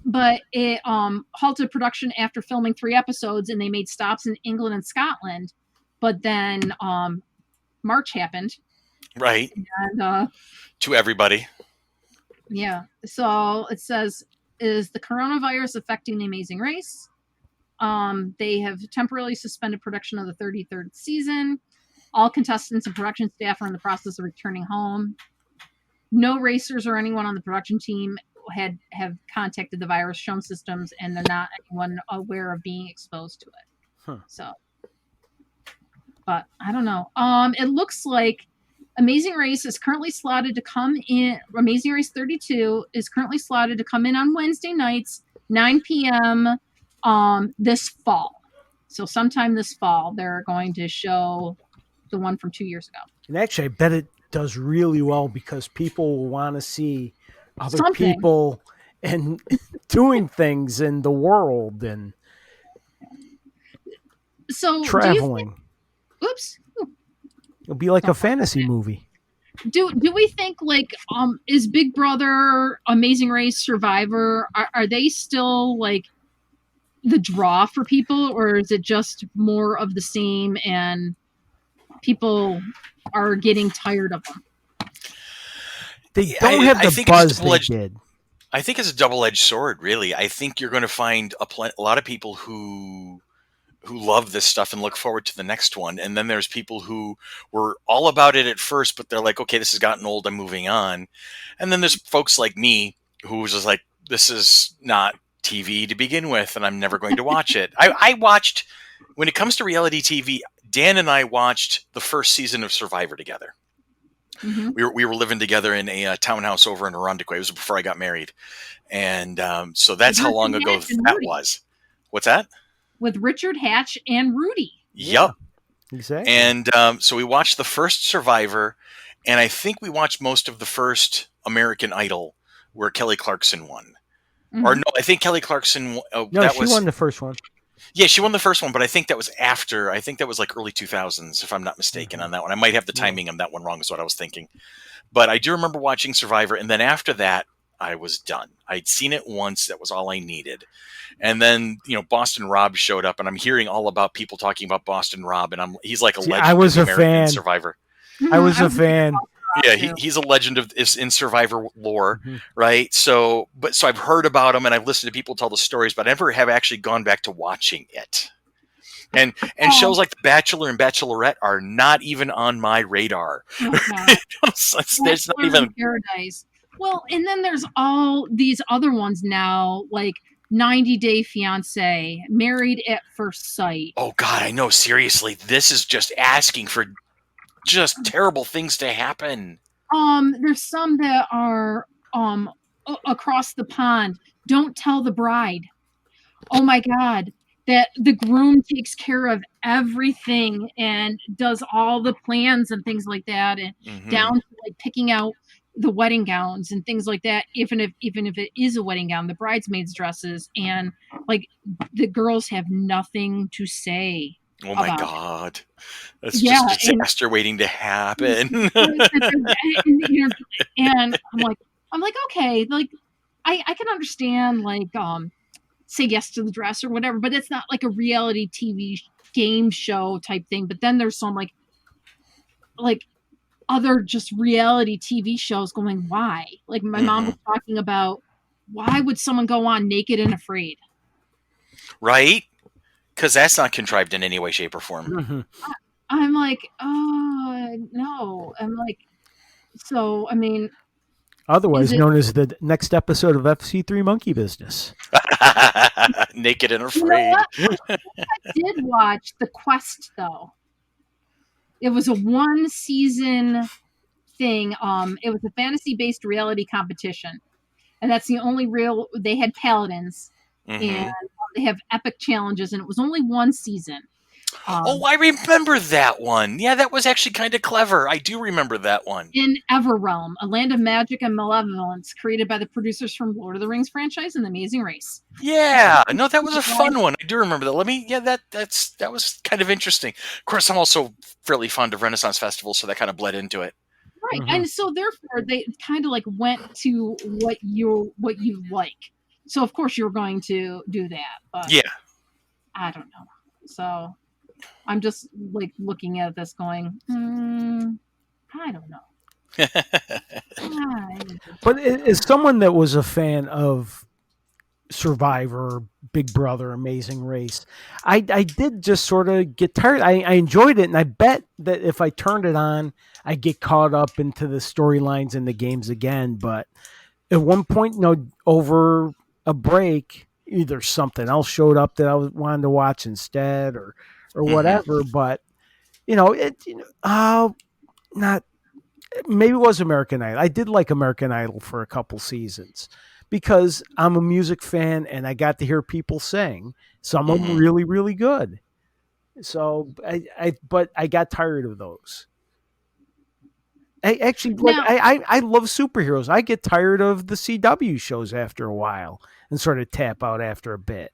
But it halted production after filming 3 episodes, and they made stops in England and Scotland. But then March happened. Right. And, to everybody. Yeah. So it says, is the coronavirus affecting The Amazing Race? They have temporarily suspended production of the 33rd season. All contestants and production staff are in the process of returning home. No racers or anyone on the production team have contacted the virus, shown systems, and they're not anyone aware of being exposed to it. So, but I don't know. It looks like Amazing Race is currently slotted to come in. Amazing Race 32 is currently slotted to come in on Wednesday nights, 9 p.m. This fall. So sometime this fall, they're going to show the one from 2 years ago. And actually, I bet it does really well because people will want to see other people and doing things in the world. And So traveling. Oops. It'll be like a fantasy movie. Do we think like is Big Brother, Amazing Race, Survivor, are they still like the draw for people, or is it just more of the same and people are getting tired of them? They don't have the buzz they did. I think it's a double-edged sword, really. I think you're going to find a lot of people who love this stuff and look forward to the next one. And then there's people who were all about it at first, but they're like, okay, this has gotten old, I'm moving on. And then there's folks like me who was just like, this is not TV to begin with, and I'm never going to watch it. I watched, when it comes to reality TV, Dan and I watched the first season of Survivor together. Mm-hmm. We were living together in a townhouse over in Arundiquoit. It was before I got married. And so that's how long ago that was. What's that? With Richard Hatch and Rudy. Yep. Exactly. And so we watched the first Survivor, and I think we watched most of the first American Idol where Kelly Clarkson won. Mm-hmm. Or no, I think Kelly Clarkson... she won the first one. Yeah, she won the first one, but I think that was after. I think that was like early 2000s, if I'm not mistaken, on that one. I might have the timing on that one wrong is what I was thinking. But I do remember watching Survivor, and then after that, I was done. I'd seen it once. That was all I needed. And then, Boston Rob showed up, and I'm hearing all about people talking about Boston Rob, and he's like a legend I was of a American fan. Survivor. I was a fan. Yeah, he's a legend in Survivor lore, right? So I've heard about him, and I've listened to people tell the stories, but I never have actually gone back to watching it. And shows like The Bachelor and Bachelorette are not even on my radar. There's not even Paradise. Well, and then there's all these other ones now, like 90 Day Fiancé, Married at First Sight. Oh God, I know. Seriously, this is just asking for just terrible things to happen. There's some that are across the pond. Don't Tell the Bride. Oh my God, that the groom takes care of everything and does all the plans and things like that, and down to like picking out the wedding gowns and things like that. Even if it is a wedding gown, the bridesmaids' dresses, and like the girls have nothing to say. Oh my God. That's just a disaster waiting to happen. And I'm like, okay, like I can understand like Say Yes to the Dress or whatever, but it's not like a reality TV game show type thing. But then there's some like other just reality TV shows going, why? Like my mom was talking about, why would someone go on Naked and Afraid? Right? Because that's not contrived in any way, shape, or form. Mm-hmm. I'm like, oh, no. I'm like, so, I mean. Otherwise known as the next episode of FC3 Monkey Business. Naked and Afraid. I did watch The Quest, though. It was a one-season thing. It was a fantasy-based reality competition. And that's the only real. They had paladins. And they have epic challenges, and it was only one season. I remember that one. Yeah, that was actually kind of clever. I do remember that one. In Everrealm, a land of magic and malevolence created by the producers from Lord of the Rings franchise and The Amazing Race. Yeah, no, that was a fun one. I do remember that. That was kind of interesting. Of course, I'm also fairly fond of Renaissance festivals, so that kind of bled into it. Right, and so therefore they kind of like went to what you like. So of course you're going to do that, but yeah, I don't know. So I'm just like looking at this going, I don't know. But as someone that was a fan of Survivor, Big Brother, Amazing Race, I did just sort of get tired. I enjoyed it, and I bet that if I turned it on, I'd get caught up into the storylines and the games again. But at one point, over a break, either something else showed up that I wanted to watch instead, or whatever. But not maybe it was American Idol. I did like American Idol for a couple seasons because I'm a music fan and I got to hear people sing. Some of them really, really good. So but I got tired of those. I love superheroes. I get tired of the CW shows after a while and sort of tap out after a bit.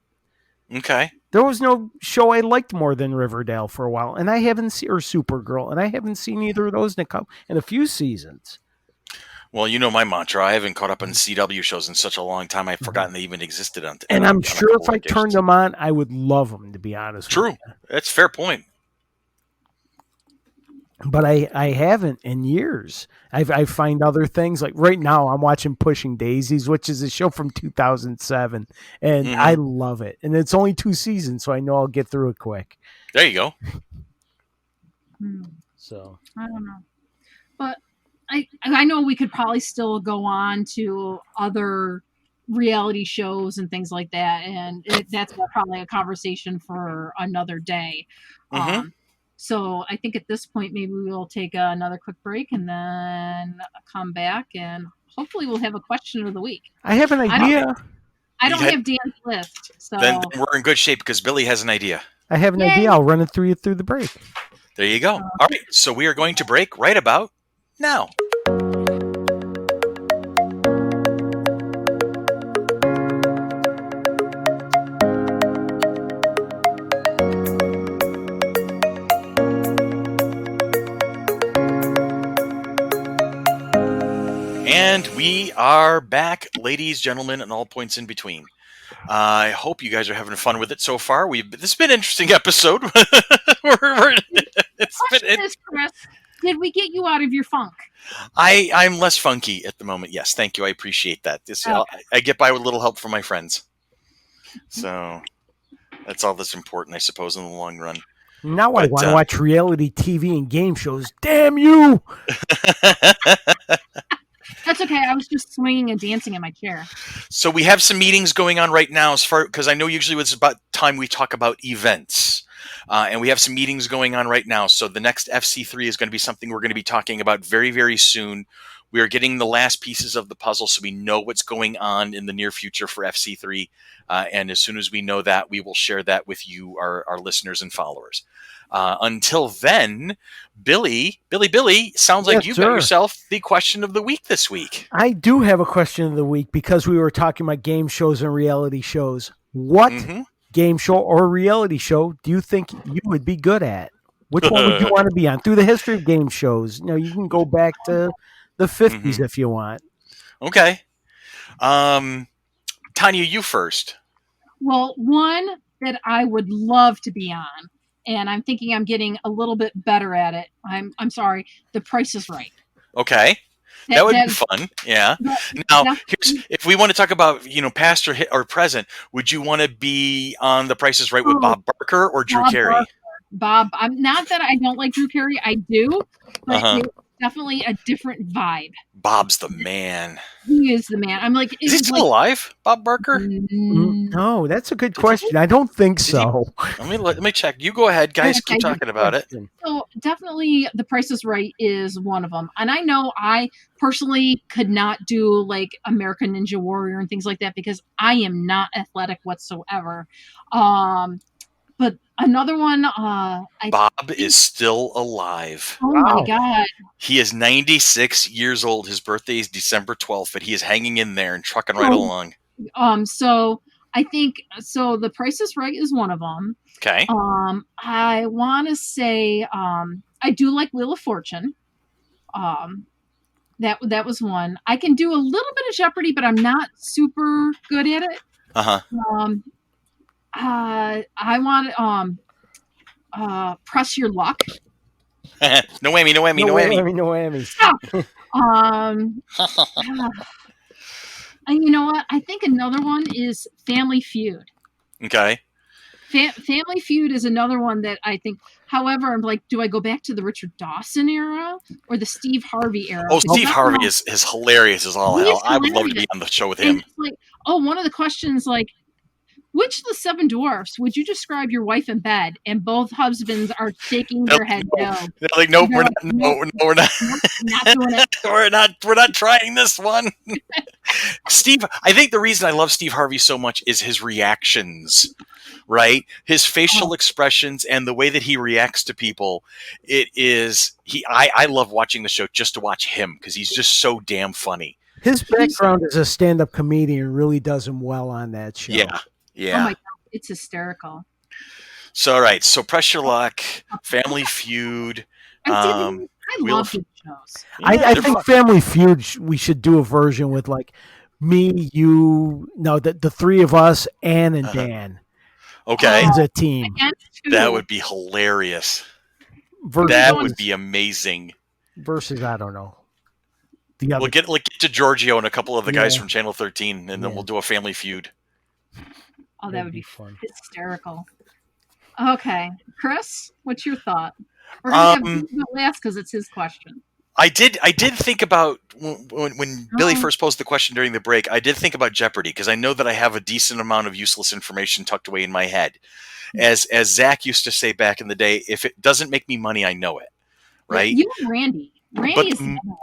Okay. There was no show I liked more than Riverdale for a while, and I haven't seen or Supergirl, and I haven't seen either of those in a few seasons. Well, you know my mantra. I haven't caught up on CW shows in such a long time. I've forgotten they even existed on. And I'm sure if I occasions. turned them on, I would love them. To be honest, True, with you. That's a fair point. But I haven't in years. I find other things like right now I'm watching Pushing Daisies, which is a show from 2007, and I love it. And it's only 2 seasons, so I know I'll get through it quick. There you go. So I don't know, but I know we could probably still go on to other reality shows and things like that, and that's probably a conversation for another day. So I think at this point, maybe we'll take another quick break and then come back, and hopefully we'll have a question of the week. I have an idea. I don't have Dan's list. So then we're in good shape because Billy has an idea. I have an idea. I'll run it through the break. There you go. All right. So we are going to break right about now. And we are back, ladies, gentlemen, and all points in between. I hope you guys are having fun with it so far. This has been an interesting episode. Chris, did we get you out of your funk? I'm less funky at the moment. Yes, thank you. I appreciate that. I get by with a little help from my friends. So that's all that's important, I suppose, in the long run. Now I want to watch reality TV and game shows. Damn you! That's okay. I was just swinging and dancing in my chair. So we have some meetings going on right now, because I know usually it's about time we talk about events. And we have some meetings going on right now. So the next FC3 is going to be something we're going to be talking about very, very soon. We are getting the last pieces of the puzzle, so we know what's going on in the near future for FC3. And as soon as we know that, we will share that with you, our listeners and followers. Until then, Billy, sounds like you got yourself the question of the week this week. I do have a question of the week because we were talking about game shows and reality shows. What game show or reality show do you think you would be good at? Which one would you want to be on? Through the history of game shows, you can go back to the 50s if you want. Okay. Tanya, you first. Well, one that I would love to be on, and I'm thinking I'm getting a little bit better at it. I'm sorry. The Price is Right. Okay. That would be fun. Yeah. Now, if we want to talk about, past or present, would you want to be on The Price is Right with Bob Barker or Drew Carey? Bob, I'm not that I don't like Drew Carey. I do, but it's definitely a different vibe. Bob's the man. He is the man. I'm like, is he still alive, Bob Barker? No, that's a good question. I don't think so. Let me check. You go ahead, guys. Keep talking about it. So definitely, The Price is Right is one of them. And I know I personally could not do like American Ninja Warrior and things like that because I am not athletic whatsoever. But another one, Bob is still alive. Oh my God. He is 96 years old. His birthday is December 12th, but he is hanging in there and trucking right along. So I think, The Price is Right is one of them. Okay. I want to say, I do like Wheel of Fortune. That was one. I can do a little bit of Jeopardy, but I'm not super good at it. I want Press Your Luck. No whammy. And you know what? I think another one is Family Feud. Okay. Family Feud is another one that I think. However, I'm like, do I go back to the Richard Dawson era or the Steve Harvey era? Oh, Steve Harvey is hilarious as all hell. I would love to be on the show with him. It's like, one of the questions, like, which of the 7 dwarfs would you describe your wife in bed? And both husbands are shaking their head no. They're like, nope, we're not. No, we're not. Not doing it. We're not trying this one. Steve, I think the reason I love Steve Harvey so much is his reactions, right? His facial expressions and the way that he reacts to people. I love watching the show just to watch him because he's just so damn funny. His background as a stand-up comedian really does him well on that show. Yeah. Oh my God. It's hysterical. So, all right. So, Press Your Luck, Family Feud. I Wheel love of- good shows. I they're think fun. Family Feud, we should do a version with like me, you, no, the three of us, Ann and Dan Okay. as a team. Against who? That would be hilarious. Versus, That would be amazing. versus I don't know. The other We'll get to Giorgio and a couple of the guys Yeah. from Channel 13, and then Yeah. we'll do a Family Feud. Oh, that That'd would be be fun. hysterical. Okay, Chris, what's your thought? We're gonna have Billy go last because it's his question. I did think about when Billy Oh. first posed the question during the break. I did think about Jeopardy because I know that I have a decent amount of useless information tucked away in my head. As Zach used to say back in the day, if it doesn't make me money, I know it. Right? You and Randy. Randy is the m- other one.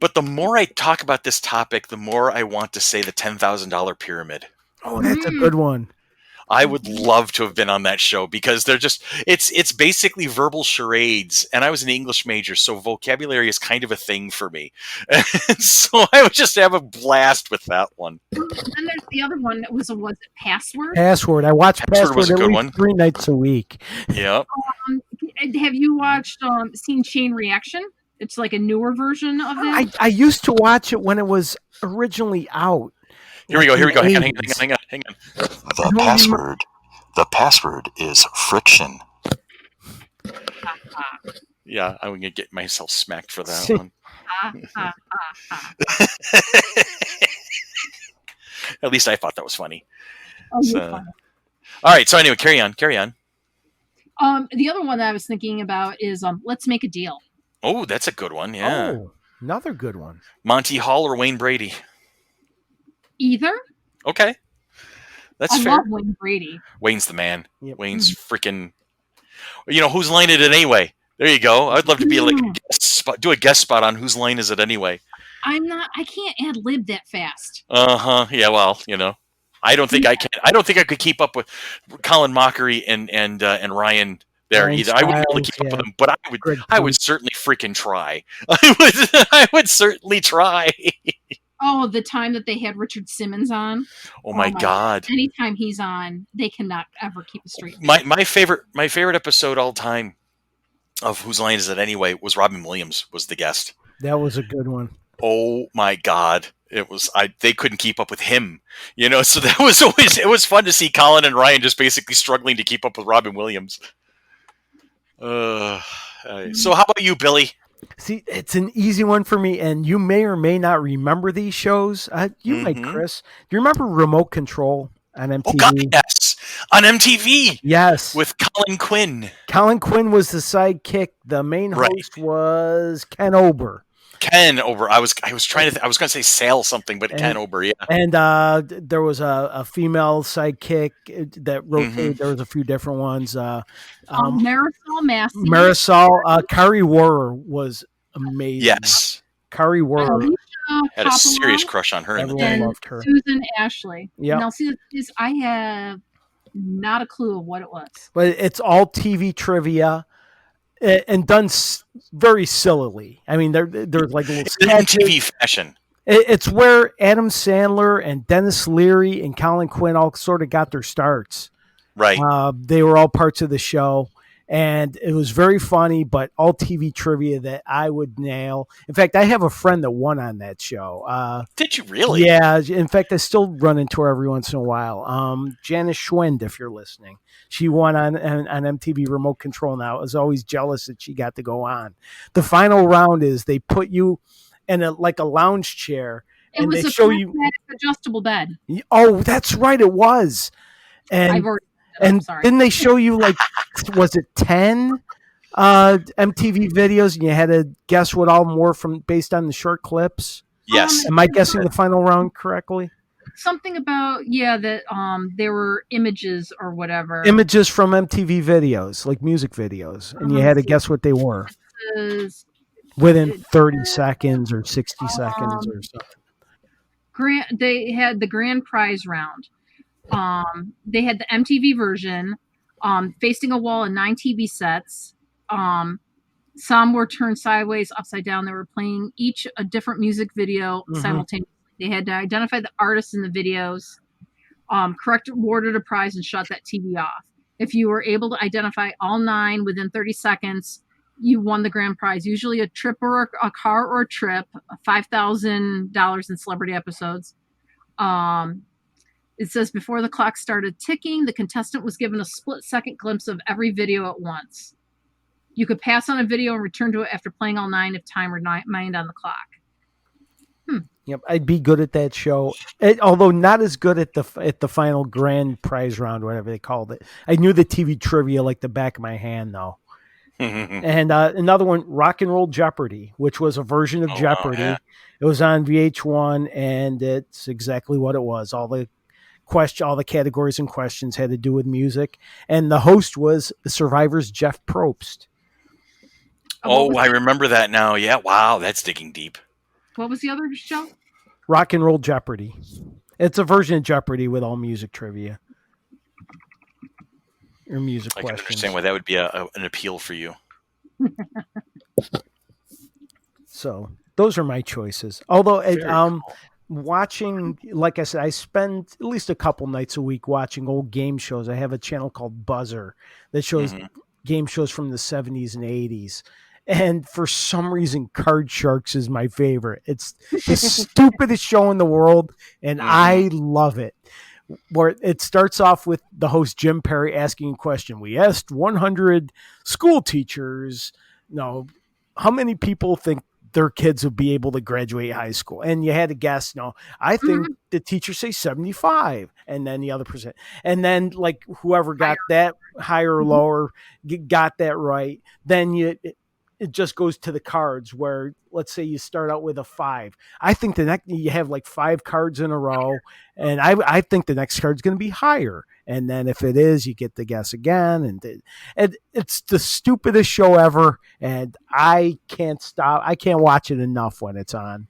But the more I talk about this topic, the more I want to say the $10,000 pyramid. Oh, that's a good one. I would love to have been on that show because they're just it's basically verbal charades, and I was an English major, so vocabulary is kind of a thing for me. And so I would just have a blast with that one. And then there's the other one that was it Password? Password. I watch Password was a Password at good least one. 3 nights a week. Yeah. Have you seen Chain Reaction? It's like a newer version of that. I used to watch it when it was originally out. Here we go. Hang on. The password is friction. Yeah, I'm gonna get myself smacked for that one. At least I thought that was funny. Oh, you're So- funny. All right. So anyway, carry on. The other one that I was thinking about is Let's Make a Deal. Oh, that's a good one. Yeah. Oh, another good one. Monty Hall or Wayne Brady. Either. Okay. That's I fair. love Wayne Brady. Wayne's the man. Yep. Wayne's freaking. Whose line is it anyway? There you go. I'd love to be like do a guest spot on Whose Line Is It Anyway. I can't ad lib that fast. Yeah. Well, I don't think I can. I don't think I could keep up with Colin Mockery and Ryan there Ryan either. I wouldn't be able to keep Stiles, up with them, but Greg I would certainly freaking try. I would certainly try. Oh, the time that they had Richard Simmons on. Oh my God. Anytime he's on, they cannot ever keep a straight face. My favorite episode all time of Whose Line Is It Anyway was Robin Williams was the guest. That was a good one. Oh my God. They couldn't keep up with him, so that was it was fun to see Colin and Ryan just basically struggling to keep up with Robin Williams. So how about you, Billy? See, it's an easy one for me, and you may or may not remember these shows. You might, Chris. Do you remember Remote Control on MTV? Oh God, yes, on MTV. Yes, with Colin Quinn. Colin Quinn was the sidekick. The main host was Ken Ober. Ken Ober. I was trying to. I was going to say Sal something, but Ken Ober. Yeah. And there was a female sidekick that rotated. There was a few different ones. Marisol Massey. Marisol. Kari Warrer was amazing. Yes. Kari Warrer. Had a serious crush on her. Everyone loved her. Susan Ashley. Yeah. Now, see, I have not a clue of what it was. But it's all TV trivia. And done very sillily. I mean, there's like little sketches. MTV fashion. It's where Adam Sandler and Dennis Leary and Colin Quinn all sort of got their starts. Right. They were all parts of the show, and it was very funny, but all TV trivia that I would nail. In fact, I have a friend that won on that show. Did you really? Yeah. In fact, I still run into her every once in a while. Janice Schwind, if you're listening. She won on MTV Remote Control now. I was always jealous that she got to go on. The final round is they put you in a lounge chair. It was they a show you adjustable bed. Oh, that's right. It was. And then they show you was it 10 MTV videos, and you had to guess what all them were based on the short clips? Yes. Am I guessing the final round correctly? Something about that there were images or whatever. Images from MTV videos, like music videos, and you had to guess what they were within 30 seconds or 60 seconds or something. They had the grand prize round. They had the MTV version, facing a wall and 9 TV sets. Some were turned sideways, upside down. They were playing each a different music video simultaneously. They had to identify the artists in the videos. Correct awarded a prize and shut that TV off. If you were able to identify all 9 within 30 seconds, you won the grand prize. Usually a trip or a car or a trip, $5,000 in celebrity episodes. It says before the clock started ticking, the contestant was given a split-second glimpse of every video at once. You could pass on a video and return to it after playing all 9 if time remained on the clock. Yep, I'd be good at that show, although not as good at the final grand prize round, whatever they called it. I knew the TV trivia like the back of my hand, though. And another one, Rock and Roll Jeopardy, which was a version of Jeopardy. Yeah. It was on VH1, and it's exactly what it was. All the categories and questions had to do with music, and the host was Survivor's Jeff Probst. Oh, I remember that now. Yeah, wow, that's digging deep. What was the other show? Rock and Roll Jeopardy. It's a version of Jeopardy with all music trivia. Or music questions. I can understand why that would be an appeal for you. So, those are my choices. Although, Cool. watching, like I said, I spend at least a couple nights a week watching old game shows. I have a channel called Buzzer that shows game shows from the 70s and 80s. And for some reason, Card Sharks is my favorite. It's the stupidest show in the world, and I love it. Where it starts off with the host, Jim Perry, asking a question. We asked 100 school teachers, how many people think their kids would be able to graduate high school? And you had to guess, I think the teachers say 75, and then the other percent. And then, like, whoever got that higher or lower got that right, then it just goes to the cards where, let's say you start out with a 5. I think the next you have like 5 cards in a row, and I think the next card's going to be higher. And then if it is, you get to guess again. And it's the stupidest show ever, and I can't stop. I can't watch it enough when it's on.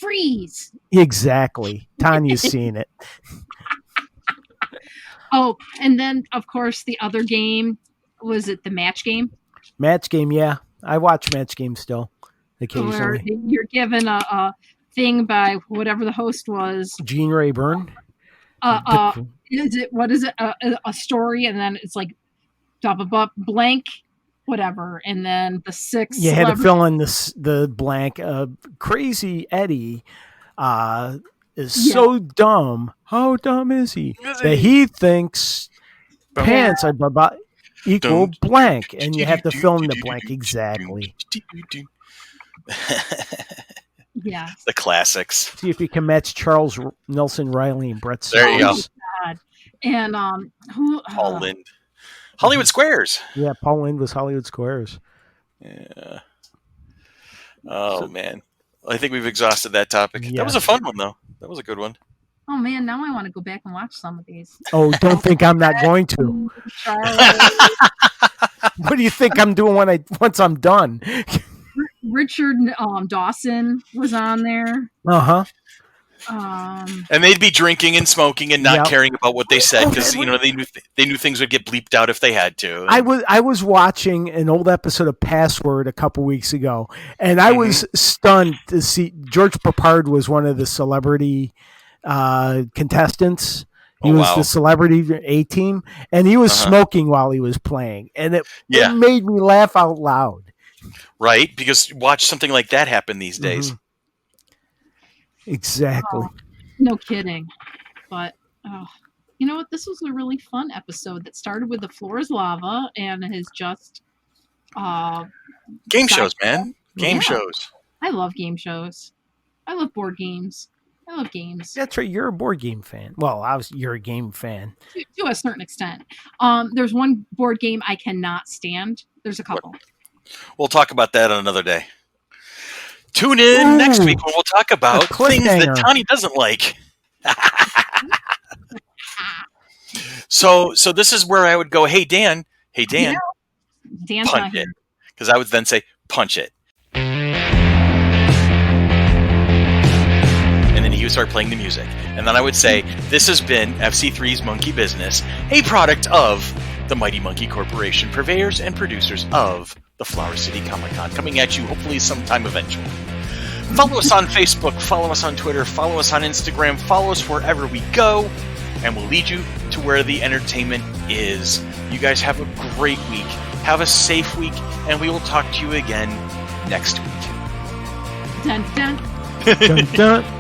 Freeze. Exactly. Tanya's seen it. Oh, and then, of course, the other game, was it the match game? Match game, yeah. I watch Match Game still occasionally. Where you're given a thing by whatever the host was. Gene Rayburn. What is it? A story, and then it's like blank, whatever, and then the 6. You had to fill in the blank. Crazy Eddie is so dumb. How dumb is he? That he thinks pants are equal blank, and you have to fill in the blank exactly. Yeah, the classics. See if you can match Charles Nelson Riley and Brett. There you go. God. And Paul Lind, Hollywood Squares. Yeah, Paul Lind was Hollywood Squares. Yeah. Oh man, I think we've exhausted that topic. Yes. That was a fun one, though. That was a good one. Oh man, now I want to go back and watch some of these. Oh, don't think I'm not going to. What do you think I'm doing once I'm done? Richard Dawson was on there. And they'd be drinking and smoking and not caring about what they said because they knew things would get bleeped out if they had to. I was watching an old episode of Password a couple weeks ago, and I was stunned to see George Papard was one of the celebrity contestants. He was the celebrity A-team, and he was smoking while he was playing, and it made me laugh out loud. Right, because watch something like that happen these days. Exactly. No kidding. But you know what? This was a really fun episode that started with The Floor is Lava and has just game shows, man. Game shows. I love game shows. I love board games. I love games. That's right. You're a board game fan. Well, you're a game fan. To a certain extent. There's one board game I cannot stand. There's a couple. We'll talk about that on another day. Tune in next week when we'll talk about things that Tani doesn't like. So this is where I would go, hey, Dan, Dan's punch it. Because I would then say, punch it. And then he would start playing the music. And then I would say, this has been FC3's Monkey Business, a product of the Mighty Monkey Corporation, purveyors and producers of the Flower City Comic-Con, coming at you hopefully sometime eventually. Follow us on Facebook, follow us on Twitter, follow us on Instagram, follow us wherever we go. and we'll lead you to where the entertainment is. You guys have a great week. Have a safe week, and we will talk to you again next week. Dun, dun. Dun, dun.